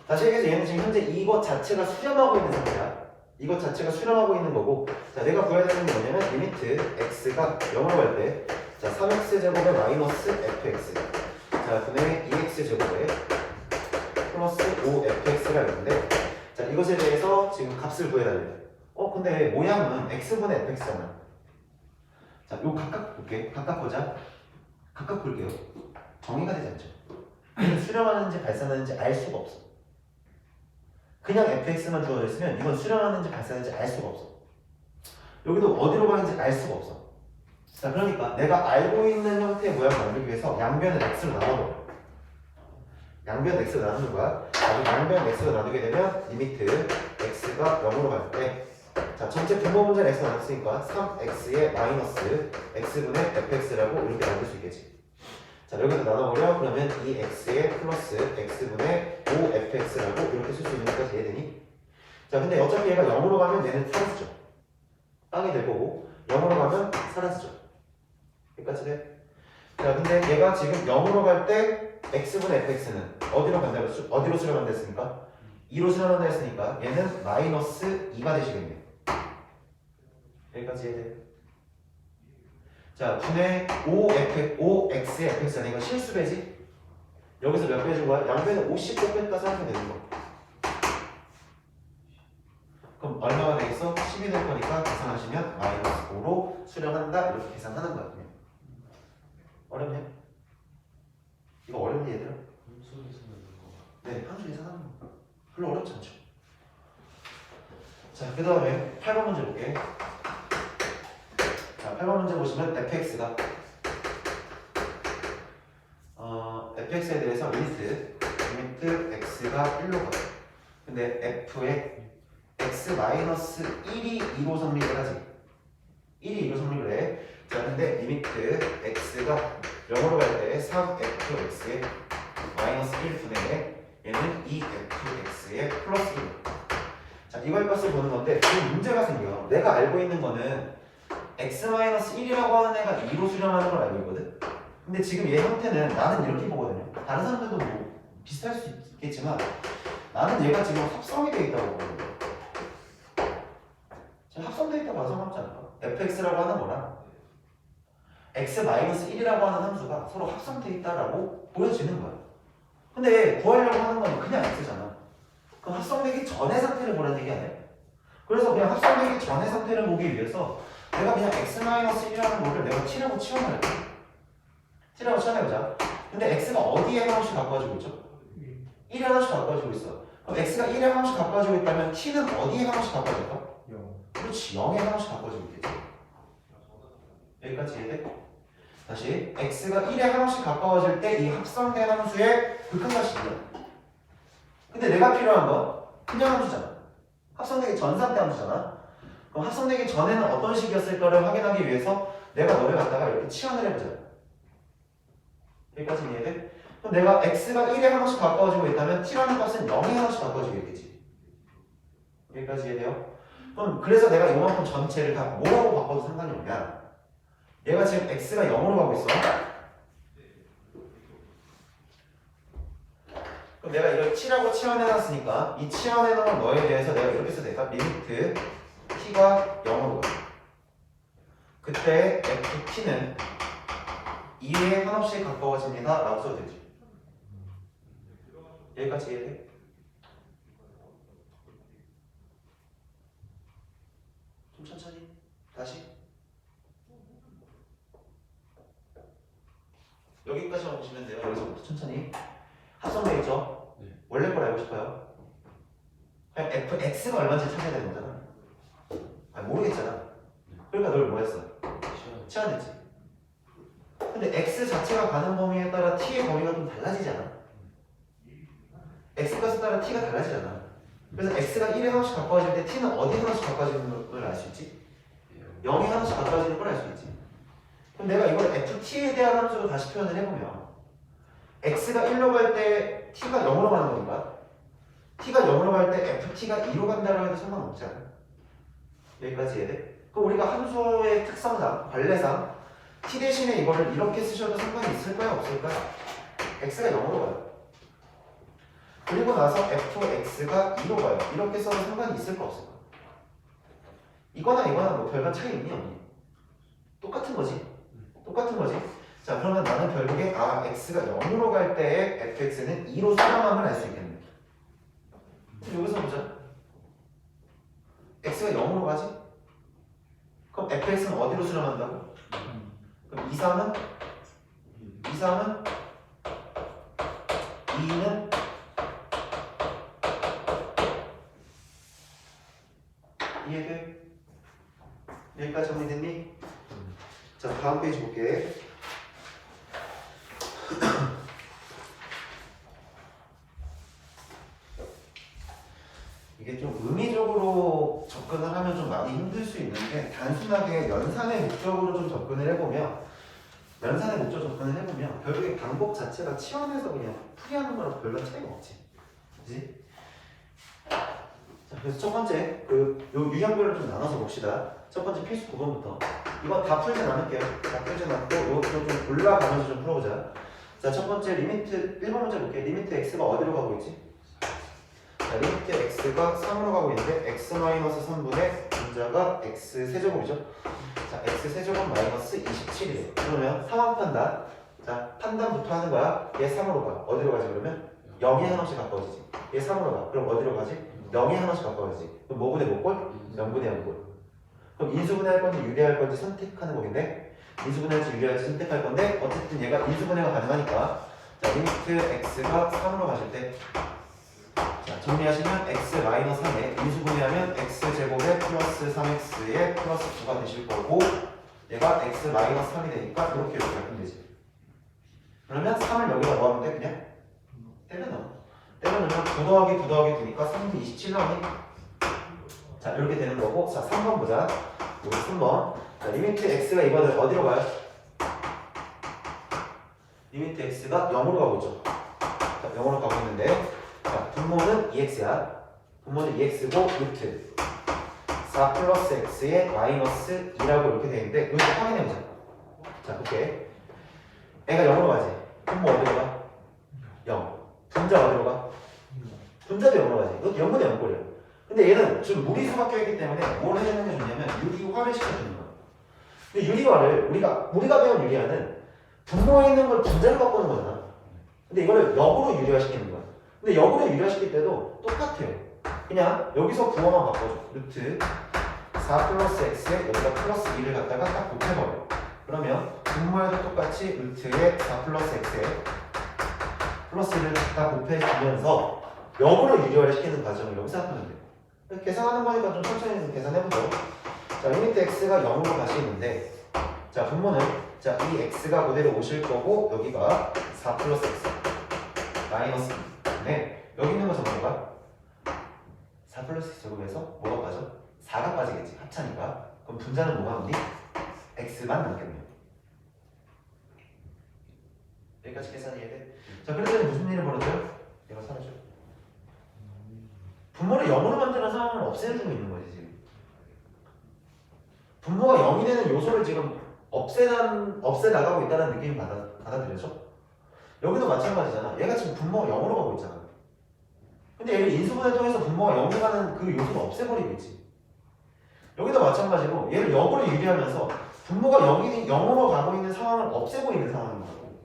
다시 얘기해서 얘는 지금 현재 이것 자체가 수렴하고 있는 상태야. 이것 자체가 수렴하고 있는 거고, 자, 내가 구해야 되는 게 뭐냐면 리미트 x가 0으로 갈 때, 자, 3x 제곱에 마이너스 fx, 자, 분의 2x 제곱에 플러스 5fx가 있는데, 자, 이것에 대해서 지금 값을 구해달래. 근데 모양은 x분의 fx잖아. 자, 요 각각 볼게. 각각 보자. 각각 볼게요. 정의가 되지 않죠. 얘는 수렴하는지 발산하는지 알 수가 없어. 그냥 fx만 주어져 있으면 이건 수렴하는지 발산하는지 알 수가 없어. 여기도 어디로 가는지 알 수가 없어. 자, 그러니까 내가 알고 있는 형태의 모양을 만들기 위해서 양변을 x로 나눠버려. 양변 x로 나누는 거야. 자, 양변 x로 나누게 되면 리미트 x가 0으로 갈 때, 자, 전체 분모 문제는 x로 나눴으니까 3x의 마이너스 x분의 fx라고 이렇게 만들 수 있겠지. 자, 여기서 나눠버려. 그러면 2x의 플러스 x분의 5fx라고 이렇게 쓸 수 있는 것까지 이해되니? 자, 근데 어차피 얘가 0으로 가면 얘는 사라지죠. 빵이 될 거고 0으로 가면 사라지죠. 여기까지 돼? 자, 근데 얘가 지금 0으로 갈 때 x분의 fx는 어디로 수렴한다 했습니까? 2로 수렴한다 했으니까 얘는 마이너스 2가 되시겠네요. 여기까지 이해돼? 자, 분의 5x의 fx는 이거 실수배지? 여기서 몇 배 준 거야? 양배는 50배 뺐다 생각하면 되는 거. 그럼 얼마가 되겠어? 10이 될 거니까 계산하시면 마이너스 5로 수렴한다 이렇게 계산하는 거야. 어렵냐? 이거 어렵니 얘들아? 네, 함수 계산하는 거. 별로 어렵지 않죠? 자, 그 다음에 8번 문제 볼게. 자, 8번 문제 보시면 fx가 fx에 대해서 리미트 x가 1로 가요. 근데 f에 x-1이 2로 성립을 하지. 1이 2로 성립을 해. 자, 근데 리미트 x가 0으로 갈 때 3fx의 마이너스 1분의 얘는 2fx의 플러스 1. 자, 이걸 값을 보는 건데 지금 문제가 생겨. 내가 알고 있는 거는 x-1이라고 하는 애가 2로 수렴하는 걸 알고 있거든. 근데 지금 얘 형태는 나는 이렇게 보거든요. 다른 사람들도 뭐 비슷할 수 있겠지만 나는 얘가 지금 합성이 되어 있다고 보거든요. 지금 합성되어 있다고 봐서 상관없지 않을까? fx라고 하는 거랑 x-1이라고 하는 함수가 서로 합성되어 있다라고 보여지는 거야. 근데 구하려고 하는 건 그냥 x잖아. 그럼 합성되기 전의 상태를 보라는 얘기 아니야? 그래서 그냥 합성되기 전의 상태를 보기 위해서 내가 그냥 x-1이라는 거를 내가 t라고 치환할게. t라고 치환해보자. 근데 x가 어디에 하나씩 가까워지고 있죠? 1에 하나씩 가까워지고 있어. 그럼 x가 1에 하나씩 가까워지고 있다면 t는 어디에 하나씩 가까워질까? 0. 그렇지, 0에 하나씩 가까워지고 있겠지. 여기까지 이해돼? 다시 x가 1에 하나씩 가까워질 때 이 합성된 함수의 극한값이야. 근데 내가 필요한 건 그냥 함수잖아. 합성되기 전 상태 함수잖아. 그럼 합성되기 전에는 어떤 식이었을까를 확인하기 위해서 내가 너를 갖다가 이렇게 치환을 해보자. 여기까지 이해돼? 그럼 내가 x가 1에 하나씩 가까워지고 있다면 t라는 값은 0에 하나씩 가까워지고 있겠지. 여기까지 이해돼요? 그럼 그래서 내가 이만큼 전체를 다 뭐라고 바꿔도 상관이 없냐? 얘가 지금 x가 0으로 가고 있어. 그럼 내가 이걸 t라고 치환해놨으니까 이 치환해놓은 너에 대해서 내가 이렇게 써도 될까? 리미트 t가 0으로 가. 그때 ft는 2에 한없이 가까워집니다 라고 써도 되지. 여기까지 이해돼? 좀 천천히 다시 여기까지만 보시면 돼요. 여기서부터 천천히 합성되어 있죠? 네. 원래 걸 알고 싶어요? 그냥 fx가 얼마인지 찾아야 되는 거잖아. 아니 모르겠잖아. 그러니까 널 뭐 했어? 치환했지. 근데 x 자체가 가는 범위에 따라 t의 범위가 좀 달라지잖아. x 값에 따라 t가 달라지잖아. 그래서 x가 1에 하나씩 가까워질 때 t는 어디 하나씩 가까워지는 걸 알 수 있지? 0에 하나씩 가까워지는 걸 알 수 있지. 그럼 내가 이걸 ft에 대한 함수로 다시 표현을 해보면 x가 1로 갈 때 t가 0으로 가는 건가? t가 0으로 갈 때 ft가 2로 간다고 해도 상관없지 않아? 여기까지 이해돼? 그럼 우리가 함수의 특성상, 관례상 t 대신에 이거를 이렇게 쓰셔도 상관이 있을까요? 없을까요? x가 0으로 가요. 그리고 나서 fx가 2로 가요. 이렇게 써도 상관이 있을까 없을까? 이거나 이거나 뭐 별반 차이 있니 없니? 똑같은 거지. 똑같은 거지. 자, 그러면 나는 결국에 x가 0으로 갈 때의 fx는 2로 수렴함을 알 수 있겠네. 여기서 보자. x가 0으로 가지? 그럼 fx는 어디로 수렴한다고? 그럼 2, 3은? 2는? 이해돼? 여기까지 정리됐니? 자, 다음 페이지 볼게. 이게 좀 의미적으로 접근을 하면 좀 많이 힘들 수 있는데 단순하게 연산의 목적으로 좀 접근을 해보면 결국에 방법 자체가 치환해서 그냥 풀이하는 거랑 별반 차이가 없지. 그치? 자, 그래서 첫 번째 요 유형별로 좀 나눠서 봅시다. 첫 번째 필수 9번부터 이건 다 풀진 않을게요. 다 풀진 않고 요것도 좀 올라가면서 좀 풀어보자. 자, 첫 번째 리미트 1번 문제 볼게요. 리미트 x가 어디로 가고 있지? 자, 리미트 x가 3으로 가고 있는데 x-3분의 분자가 x 세제곱이죠. 자, x 세제곱 마이너스 27이래. 그러면 상황 판단. 자, 판단부터 하는 거야. 얘 3으로 가. 어디로 가지 그러면? 0이 하나씩 가까워지지. 얘 3으로 가. 그럼 어디로 가지? 0이 하나씩 가까워지지. 그럼 뭐분의 뭐꼴? 0분의 0꼴. 그럼 인수분해할 건지 유리할 건지 선택하는 거긴데 인수분해할지 유리할지 선택할 건데 어쨌든 얘가 인수분해가 가능하니까 자, 리미트 x가 3으로 가실 때 자, 정리하시면 x-3에 인수분해하면 x제곱에 플러스 3x에 플러스 9가 되실 거고 얘가 x-3이 되니까 이렇게 바꾸면 되지. 그러면 3을 여기다 뭐 하면 돼? 그냥 때려 넣어. 때려 넣으면 9 더하기 9 더하기 9니까 3분 27 나오니? 자, 이렇게 되는 거고. 자, 3번 보자. 우리 3번. 자, 리미트 x가 이번에 어디로 가요? 리미트 x가 0으로 가고 있죠. 자, 0으로 가고 있는데 자, 분모는 2x야. 분모는 2x고 루트 4 플러스 x에 마이너스 2라고 이렇게 되어 있는데 이거 확인해보자. 자, 볼게. 애가 0으로 가지. 분모 어디로 가? 0. 분자 어디로 가? 분자도 0으로 가지. 이것도 0분의 0꼴이야. 근데 얘는 지금 무리수 바뀌어있기 때문에 뭘 해주는 게 좋냐면 유리화를 시켜주는 거야. 근데 유리화를 우리가 배운 유리화는 분모에 있는 걸 분자로 바꾸는 거잖아. 근데 이거를 역으로 유리화 시키는 거야. 근데 역으로 유리화 시킬 때도 똑같아요. 그냥 여기서 부호만 바꿔줘. 루트 4 플러스 x에 여기다 플러스 2를 갖다가 딱 곱해버려. 그러면 분모에도 똑같이 루트에 4 플러스 x에 플러스 1을 갖다 곱해주면서 역으로 유리화를 시키는 과정을 여기서 하면 돼. 계산하는 거니까 좀 천천히 계산해보죠. 자, 리미트 x가 0으로 가시는데 자, 분모는 자, 이 x가 그대로 오실 거고 여기가 4 플러스 x 마이너스 2네. 여기 있는 거 전부 가 4 플러스 x 제곱에서 뭐가 빠져? 4가 빠지겠지. 합차니까. 그럼 분자는 뭐가 남니? x만 남겠네요. 여기까지 계산이 이해돼? 자, 그랬더니 무슨 일이 벌어져요? 얘가 사라져. 분모를 0으로 만드는 상황을 없애주고 있는 거지 지금. 분모가 0이 되는 요소를 지금 없애나가고 있다는 느낌이 받아들여져? 여기도 마찬가지잖아. 얘가 지금 분모가 0으로 가고 있잖아. 근데 얘를 인수분해 통해서 분모가 0으로 가는 그 요소를 없애버리겠지. 여기도 마찬가지로 얘를 역으로 유리하면서 분모가 0으로 가고 있는 상황을 없애고 있는 상황인 거고.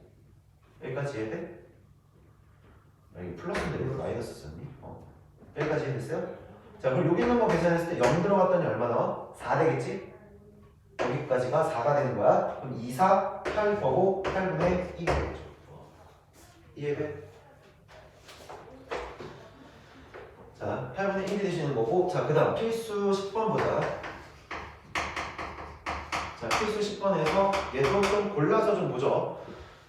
여기까지 이해돼? 여기 플러스인데 왜 마이너스 썼니? 여기까지 이해됐어요? 자, 그럼 여기 있는 거 계산했을 때 0 들어갔더니 얼마 나와? 4 되겠지? 여기까지가 4가 되는 거야. 그럼 2, 4, 8 거고 8분의 1이 되겠죠. 이해돼? 자, 8분의 1이 되시는 거고 자, 그 다음 필수 10번 보자. 자, 필수 10번에서 얘도 좀 골라서 좀 보죠.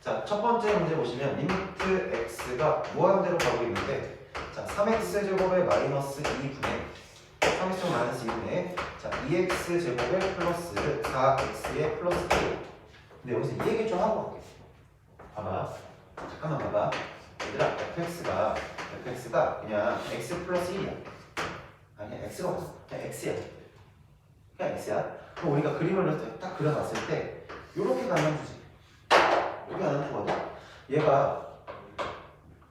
자, 첫 번째 문제 보시면 리미트 x가 무한대로 가고 있는데 자 3x 제곱에 마이너스 2분의 3x 마이너스 2분의 자 2x 제곱에 플러스 4x에 플러스 1. 근데 여기서 이 얘기 좀 하고 갈게. 봐봐. 잠깐만 봐봐. 얘들아 fx가 그냥 x 플러스 1이야. 아니야 x가 없어. 그냥 x야. 그냥 x야. 그럼 우리가 그림을 딱 그려놨을 때 요렇게 가면 주지. 여기 안 하면 주거든. 얘가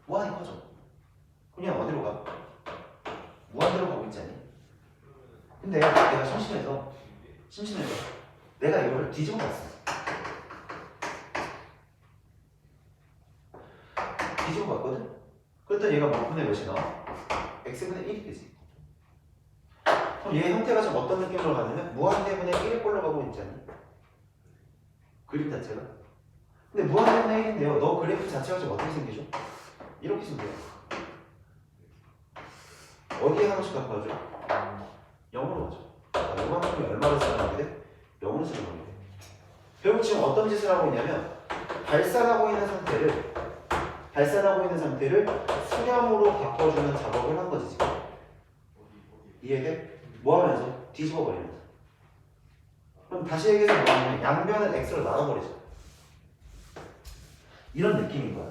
무한히 커져. 그냥 어디로 가? 무한대로 가고 있지 않니? 근데 내가 심심해서 내가 이거를 뒤집어 봤어. 뒤집어 봤거든? 그랬더니 얘가 몇 분의 몇이 나와? x분의 1이 되지. 그럼 얘 형태가 좀 어떤 느낌으로 가냐면 무한대분의 1의 꼴로 가고 있지 않니? 그림 자체가. 근데 무한대분의 1인데요. 너 그래프 자체가 좀 어떻게 생기죠? 이렇게 생겨요. 어디에 하나씩 갖고 와줘? 0으로 가죠. 아, 요만큼이 얼마를 쓰는 게 돼? 0으로 쓰는 게 돼. 결국 지금 어떤 짓을 하고 있냐면 발산하고 있는 상태를 수렴으로 바꿔주는 작업을 한 거지 지금. 이해돼? 뭐 하면서? 뒤집어 버리면서. 그럼 다시 얘기해서 뭐하냐면 양변을 x로 나눠버리죠. 이런 느낌인 거야.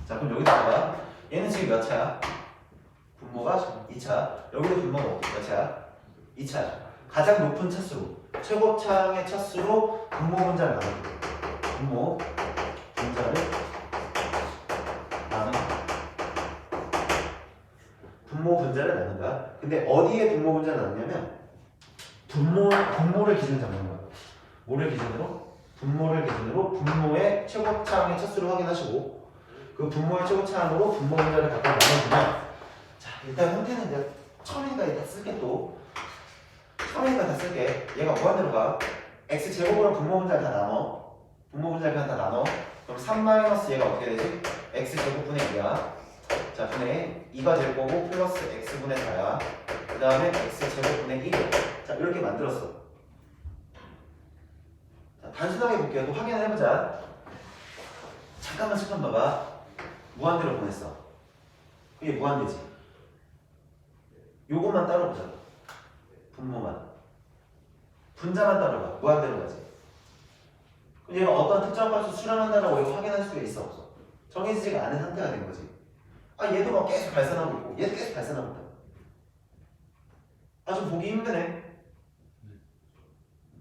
자 그럼 여기다가 얘는 지금 몇 차야? 분모가 2차. 여기도 분모가 몇 차야? 2차야. 가장 높은 차수로 최고차항의 차수로 분모 분자를 나누는 거야. 분모 분자를 나눈다. 근데 어디에 분모 분자를 나누냐면 분모를 기준 잡는 거야. 뭐를 기준으로? 분모를 기준으로 분모의 최고차항의 차수를 확인하시고 그 분모의 최고차항으로 분모 분자를 갖다 나눠주면 자 일단 형태는 이제 처음이니까 다 쓸게 또 처음이니까 다 쓸게. 얘가 무한대로 가. x 제곱으로 분모 분자를 다 나눠. 분모 분자를 그냥 다 나눠. 그럼 3 마이너스 얘가 어떻게 되지? x 제곱분의 2야. 자 분의 2가 될 거고 플러스 x분의 4야. 그 다음에 x 제곱분의 1이야. 자 이렇게 만들었어. 자, 단순하게 볼게요. 또 확인을 해보자. 잠깐 봐봐. 무한대로 보냈어. 이게 무한대지. 요것만 따로 보자. 분모만. 분자만 따로 봐. 무한대로 가지. 그럼 얘가 어떤 특정 값을 수렴한다라고 이거 확인할 수가 있어 없어? 정해지지가 않은 상태가 된 거지. 아 얘도 막 계속 발산하고 있고 얘도 계속 발산하고 있다. 아 좀 보기 힘드네.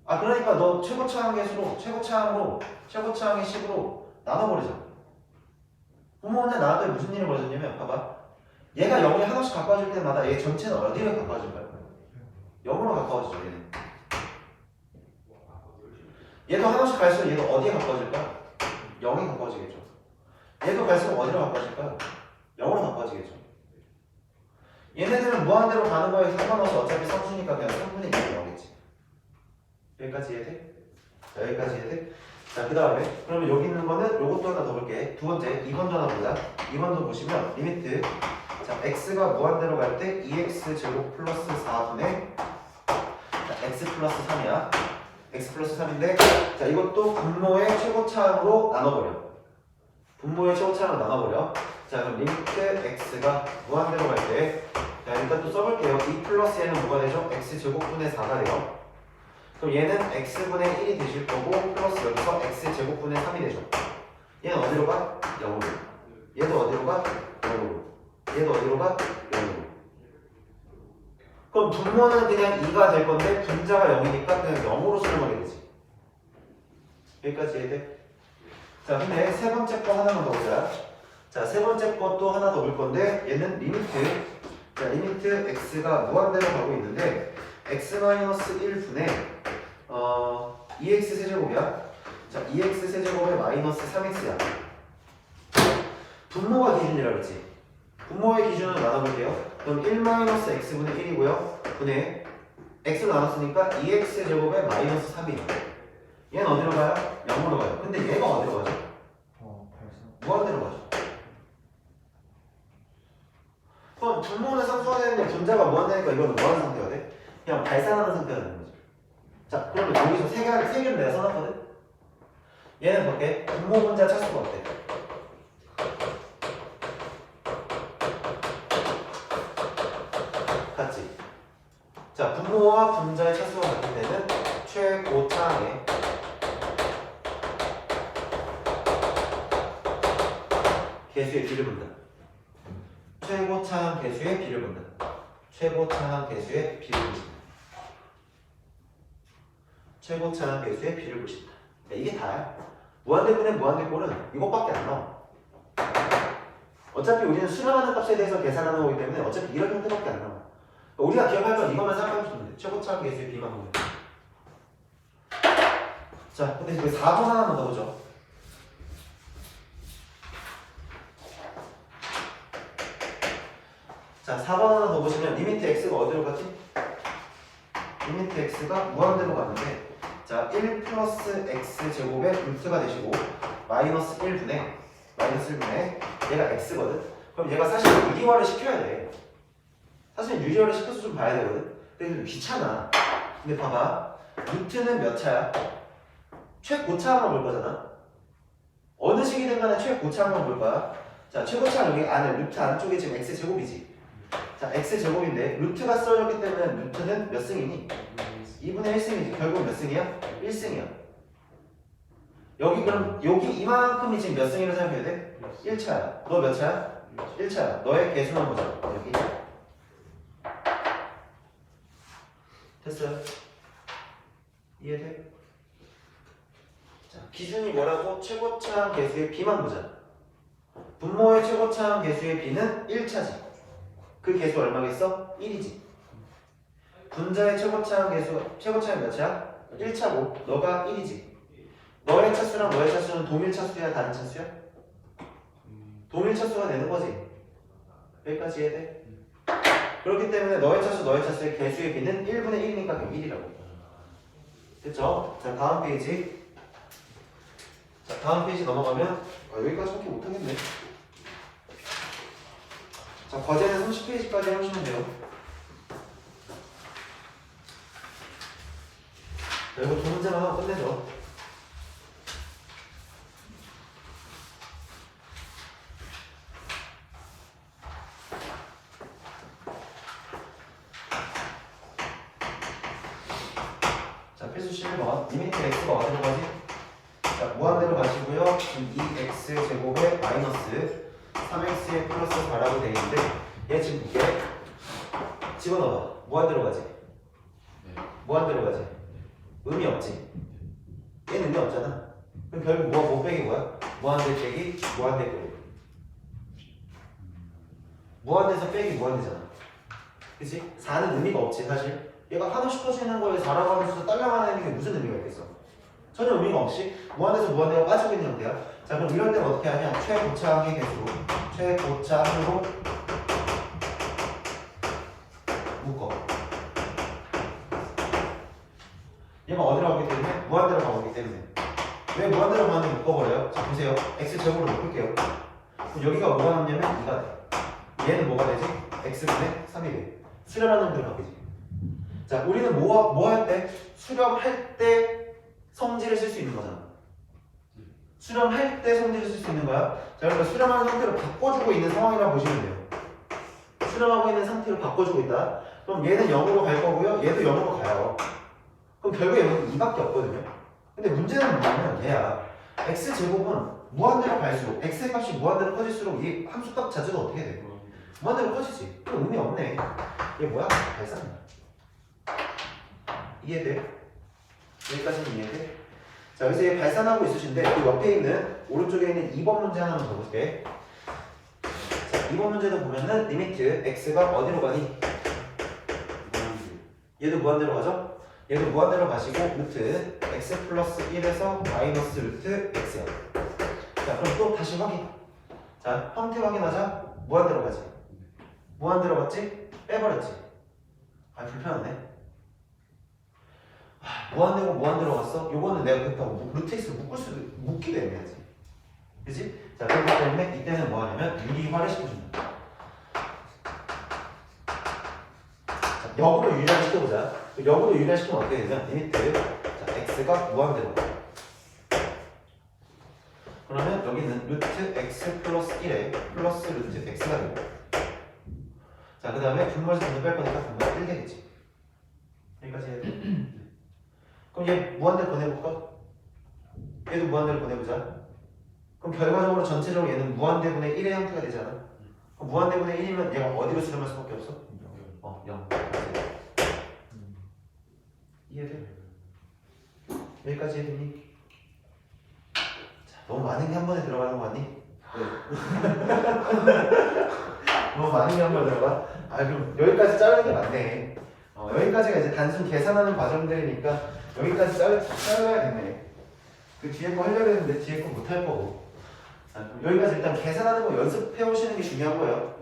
아 그러니까 너 최고차항의 수로 최고차항의 식으로 나눠버리자. 분모 문제 나왔더니 무슨 일이 벌어졌냐면 봐봐. 얘가 0이 하나씩 가까워질 때마다 얘 전체는 어디로 가까워질까요? 0으로 가까워지죠 얘는. 얘도 하나씩 갈수록 얘도 어디에 가까워질까? 0에 가까워지겠죠. 얘도 갈수록 어디로 가까워질까요? 0으로 가까워지겠죠. 얘네들은 무한대로 가는 거에 상관없이 어차피 상수니까 그냥 3분의 2가 나오겠지. 여기까지 이해돼? 자 여기까지 이해돼? 자 그 다음에 그러면 여기 있는 거는 요것도 하나 더 볼게. 두 번째 2번도 하나 보자. 2번도 보시면 리미트 자 x가 무한대로 갈 때 2x 제곱 플러스 4분의 자 x 플러스 3이야. x 플러스 3인데 자 이것도 분모의 최고차항으로 나눠버려. 자 그럼 리미트 x가 무한대로 갈 때 자 일단 또 써볼게요. 2 플러스 얘는 뭐가 되죠? x 제곱분의 4가 돼요. 그럼 얘는 x분의 1이 되실 거고 플러스 여기서 x 제곱분의 3이 되죠. 얘는 어디로 가? 0으로. 얘도 어디로 가? 0으로. 얘도 어디로 가? 0으로. 그럼 분모는 그냥 2가 될 건데 분자가 0이니까 그냥 0으로 수렴하게 되지. 여기까지 이해돼? 자 근데 세 번째 거 하나만 더 보자. 자 세 번째 것도 하나 더 볼 건데 얘는 리미트 자 리미트 x가 무한대로 가고 있는데 x-1분의 2x 세제곱이야. 자 2x 세제곱에 마이너스 3x야. 분모가 기준이라 그랬지. 분모의 기준으로 나눠볼게요. 그럼 1-x분의 1이고요. 분의 x로 나눴으니까 2x 제곱에 마이너스 3이야. 얘는 어디로 가요? 0으로 가요. 근데 얘가 어디로 가죠? 무한대로 가죠. 그럼 분모는 상수가 되는데 분자가 무한대니까 이거는 뭐하는 상태가 돼? 그냥 발산하는 상태가 되는 거지. 자 그러면 여기서 세 개를 내가 써놨거든? 얘는 볼게. 분모 분자 차수가 어때? 분모와 분자의 차수가 같을 때는 최고차항의 개수의 비를 본다. 최고차항 개수의 비를 본다. 최고차항 개수의 비를 보신다. 최고차항 개수의 비를 보신다. 이게 다야. 무한대분의 무한대꼴은 이것밖에 안 나와. 어차피 우리는 수렴하는 값에 대해서 계산하는 거기 때문에 어차피 이런 형태밖에 안 나와. 우리가 기억할 건 이것만 생각해주면 돼. 최고차항 개수의 비만 보면 돼. 자, 근데 그 4번 하나만 더 보죠. 자, 4번 하나 더 보시면 리미트 x가 어디로 가지? 리미트 x가 무한대로 가는데, 자, 1 플러스 x 제곱의 루트가 되시고 마이너스 1분의 얘가 x거든. 그럼 얘가 사실 유리화를 시켜야 돼. 사실 유리화를 시켜서 좀 봐야 되거든. 근데 좀 귀찮아. 근데 봐봐, 루트는 몇 차야? 최고차항만 볼 거잖아. 어느 식이든 간에 최고차항만 볼 거야. 자, 최고차항 여기 안에 루트 안쪽에 지금 x 제곱이지. 자, x 제곱인데 루트가 써졌기 때문에 루트는 몇 승이니? 2분의 1승이지. 결국 몇 승이야? 1승이야. 여기 그럼 여기 이만큼이 지금 몇 승이라고 생각해야 돼? 1차야. 너 몇 차야? 1차야. 너의 개수만 보자. 여기. 됐어요? 이해돼? 자, 기준이 뭐라고? 최고차항 개수의 비만 보자. 분모의 최고차항 개수의 비는 1차지. 그 개수 얼마겠어? 1이지. 분자의 최고차항 몇 차야? 1차고 너가 1이지. 너의 차수랑 너의 차수는 동일 차수야, 다른 차수야? 동일 차수가 되는 거지. 여기까지 이해돼? 그렇기 때문에 너의 차수의 개수의 비는 1분의 1이니까 그럼 1이라고. 됐죠? 자, 다음 페이지. 자, 다음 페이지 넘어가면 여기까지밖에 못하겠네. 자, 과제는 30페이지까지 해오시면 돼요. 자, 이거 두 문제만 하고 끝내죠. 자, 필수 11번. 리미트 x가 어디로 가지? 자, 무한대로 가시고요. 2x 제곱에 마이너스 3x에 플러스 4라고 되어 있는데 얘 지금 이게 집어넣어봐. 무한대로 가지? 네. 무한대로 가지? 의미 없지? 얘는 의미 없잖아. 그럼 결국 뭐 빼기 뭐야? 무한대 빼기 무한대 빼기. 무한대에서 빼기 무한대잖아. 그치? 4는 의미가 없지 사실. 얘가 하나씩 커지는 거에 4라고 하면서 딸랑하는 게 무슨 의미가 있겠어? 전혀 의미가 없이 무한대에서 무한대가 빠지고 있는 형태야. 자, 그럼 이럴 때는 어떻게 하냐? 최고차항의 개수로 최고차항으로 묶어. 얘가 어디로 가기 때문에? 무한대로 가기 때문에. 왜 무한대로 가는지 묶어버려요? 자, 보세요. x제곱으로 묶을게요. 그럼 여기가 뭐가 남냐면 2가 돼. 얘는 뭐가 되지? x분의 3이 돼. 수렴하는 대로 바뀌지. 자, 우리는 뭐 할 때? 수렴할 때 성질을 쓸 수 있는 거잖아. 수렴할 때 성질을 쓸 수 있는 거야. 자, 그러니까 수렴하는 상태로 바꿔주고 있는 상황이라고 보시면 돼요. 수렴하고 있는 상태로 바꿔주고 있다. 그럼 얘는 0으로 갈 거고요. 얘도 0으로 가요. 그럼 결국에 여기는 2밖에 없거든요. 근데 문제는 뭐냐면 얘야. x제곱은 무한대로 갈수록 x의 값이 무한대로 커질수록 이 함수값 자체가 어떻게 돼? 무한대로 커지지. 그럼 의미 없네. 얘 뭐야? 발산이야. 이해돼? 여기까지는 이해돼? 자, 여기서 얘 발산하고 있으신데 그 옆에 있는 오른쪽에 있는 2번 문제 하나만 더 볼게. 자, 2번 문제도 보면은 리미트 x가 어디로 가니? 얘도 무한대로 가죠? 얘도 무한대로 가시고 루트 x 플러스 1에서 마이너스 루트 x야. 자, 그럼 또 다시 확인. 자, 형태 확인하자. 무한대로 가지. 무한대로 갔지? 빼버렸지. 아, 불편하네. 무한대로 무한대로 갔어? 요거는 내가 그렇다고 루트 x를 묶기도 애매하지. 그치? 자, 그렇기 때문에 이때는 뭐 하냐면 유리화를 시켜준다. 자, 역으로 유리화를 시켜보자. 역으로 유리화 시키면 어떻게 되냐? 리미트. 자, x가 무한대로 가. 그러면 여기는 루트 x 플러스 1에 플러스 루트 x가 되고. 자, 그 다음에 분모에서 분모 뺄 거니까 분모가 1 되겠지. 여기까지. 그럼 얘 무한대로 보내볼까? 얘도 무한대로 보내보자. 그럼 결과적으로 전체적으로 얘는 무한대분의 1의 형태가 되잖아. 그럼 무한대분의 1이면 얘가 어디로 수렴할 수밖에 없어? 0. 이해돼? 여기까지 해되니? 자, 너무 많은 게 한 번에 들어가는 거 같니? 네. 너무 많은 게 한 번에 들어가? 아 그럼 여기까지 자르는 게 맞네. 여기까지가 이제 단순 계산하는 과정들이니까 여기까지 잘라야겠네. 그 뒤에 거 하려고 했는데 뒤에 거 못 할 거고. 자, 그럼 여기까지 일단 계산하는 거 연습해 오시는 게 중요한 거예요.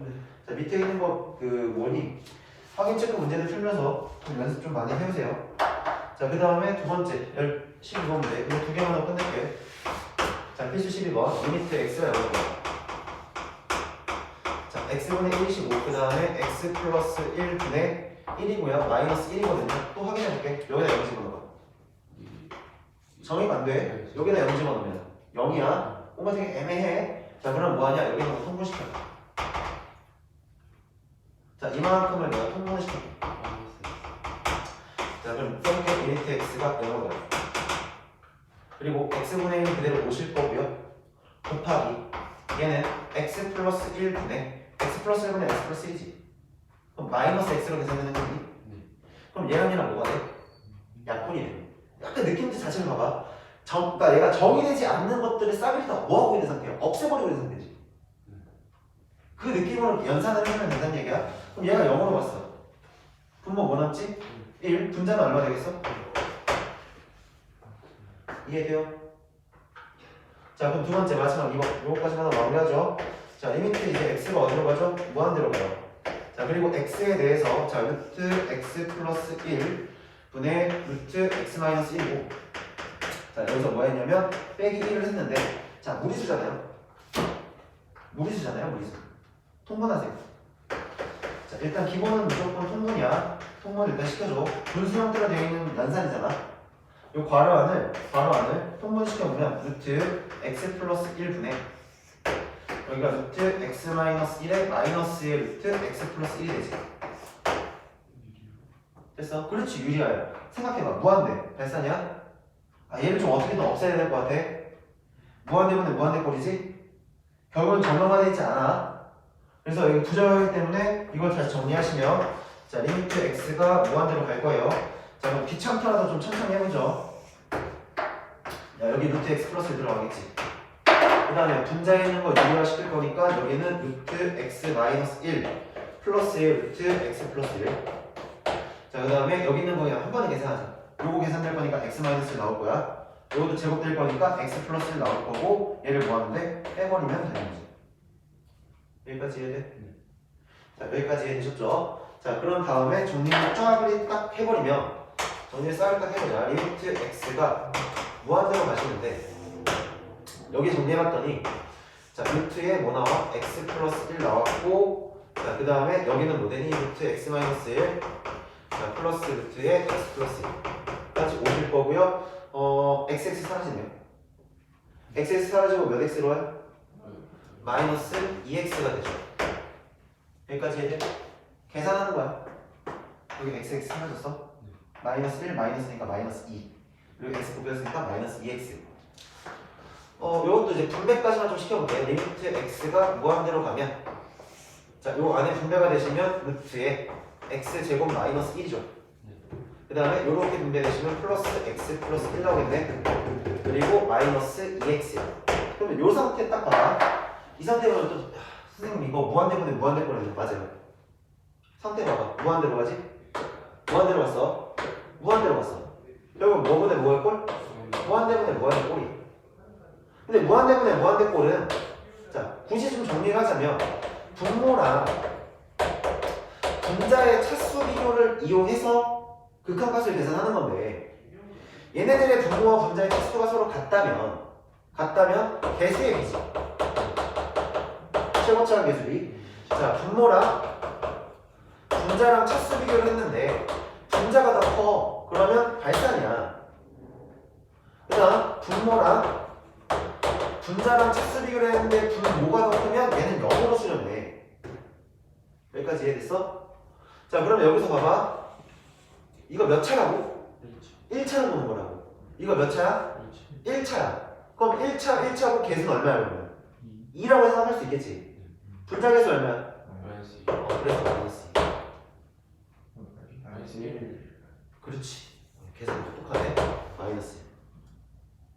자, 밑에 있는 거 그 뭐니? 확인 체크 문제들 풀면서 좀 연습 좀 많이 해오세요. 자, 그 다음에 두 번째 12번 문제. 이거 두 개만 더 끝낼게요. 자, 필수 12번. 리미트 x가 0이고. 자, x분의 1이시고, 그 다음에 x 플러스 1분의 1이고요. 마이너스 1이거든요. 또 확인해볼게. 여기다 0 집어넣어. 정의가 안 돼. 여기다 0 집어넣으면 0이야. 뭔가 되게 애매해. 자, 그럼 뭐하냐? 여기는 거 통분시켜. 자, 이만큼을 내가 통분을 시켜. 자, 그럼 이렇게 리미트 x가 0으로 가요. 그리고 x분의 1 그대로 오실 거고요. 곱하기 얘는 x 플러스 1분의 x 플러스 1분의 x 플러스 1이지. 그럼 마이너스 x로 계산되는 거니? 그럼 얘랑 얘랑 뭐가 돼? 약분이 돼. 약간 느낌 자체를 봐봐. 그러니까 얘가 정의되지 않는 것들을 싸그리 다 뭐하고 있는 상태야? 없애버리고 있는 상태지. 그 느낌으로 연산을 하면 된다는 얘기야. 그럼 얘가 0으로 갔어. 분모 뭐 남지? 1. 분자는 얼마 되겠어? 이해돼요? 자, 그럼 두 번째 마지막 이거까지만 마무리하죠. 자, 리미트 이제 x가 어디로 가죠? 무한대로 가요. 자, 그리고 x에 대해서 자, 루트 x 플러스 1 분의 루트 x 마이너스 1이고, 자, 여기서 뭐 했냐면 빼기 1을 했는데, 자, 무리수잖아요. 무리수. 통분하세요. 자, 일단 기본은 무조건 통분이야. 통분 일단 시켜줘. 분수 형태로 되어 있는 연산이잖아. 이 괄호 안을 통분시켜보면 루트 x 플러스 1분의 여기가 루트 x 마이너스 1의 마이너스의 루트 x 플러스 1이 되지. 됐어? 그렇지, 유리하야. 생각해봐. 무한대 발산이야? 아, 얘를 좀 어떻게든 없애야 될 것 같아. 무한대분의 무한대 꼴이지? 결국은 정형화되어 있지 않아. 그래서 여기 부정하기 때문에 이걸 다시 정리하시면 자, 리미트 x가 무한대로 갈 거예요. 자, 그럼 귀찮더라도 좀 천천히 해보죠. 야, 여기 루트 x 플러스 1 들어가겠지. 그 다음에 분자에 있는 거 유리화 시킬 거니까 여기는 루트 x 마이너스 1 플러스의 루트 x 플러스 1. 자, 그 다음에 여기 있는 거 그냥 한 번에 계산하자. 요거 계산될 거니까 x 마이너스 1 나올 거야. 요것도 제곱될 거니까 x 플러스 1 나올 거고 얘를 뭐 하는데 빼버리면 되는 거지. 여기까지 이해돼? 자, 여기까지 이해되셨죠? 자, 그런 다음에 정리를 쫙을 딱 해버리면 정리를 싹을 딱 해보자. 리미트 x가 무한대로 가시는데 여기 정리해봤더니 자, 루트에 뭐 나와? x 플러스 1 나왔고, 자, 그 다음에 여기는 뭐 되니? 루트 x 마이너스 1 자, 플러스 루트에 x 플러스 1까지 오실 거고요. xx 사라지네요. xx 사라지고 몇 x로 와요? 마이너스 2x가 되죠. 여기까지 해야 돼? 계산하는 거야. 여기 xx 사라졌어? 마이너스 1 마이너스니까 마이너스 2 그리고 x 곱했으니까 마이너스 2x. 요것도 이제 분배까지만 좀 시켜볼게요. 리미트 x가 무한대로 가면 자, 요 안에 분배가 되시면 루트에 x제곱 마이너스 1이죠. 그 다음에 요렇게 분배되시면 플러스 x 플러스 1 나오겠네. 그리고 마이너스 2x야. 그러면 요 상태 딱 봐봐. 이 상태면 또 선생님 이거 무한대분의 무한대꼴인데 맞아요. 상태 봐봐. 무한대로 가지? 무한대로 갔어. 무한대로 갔어. 결국 뭐분의 뭐의 꼴? 무한대분의 무한대 꼴이. 근데 무한대분의 무한대 꼴은 자, 굳이 좀 정리를 하자면 분모랑 분자의 차수 비교를 이용해서 극한값을 계산하는 건데 얘네들의 분모와 분자의 차수가 서로 같다면 개수의 비지. 최고차원 개수비. 자, 분모랑 분자랑 차수 비교를 했는데 분자가 더 커. 그러면 발산이야. 그다음 분모랑 분자랑 차수 비교를 했는데 분모가 더 크면 얘는 0으로 수렴해. 여기까지 이해됐어? 자, 그러면 여기서 봐봐. 이거 몇 차라고? 1차를 보는 거라고. 이거 몇 차야? 그렇지. 1차야. 그럼 1차고 개수는 얼마야 그러면? 2라고 생각할 수 있겠지. 분자개수 얼마야? 마이너스 2. 그래서 마이너스 2. 마이너스 1. 그렇지. 계산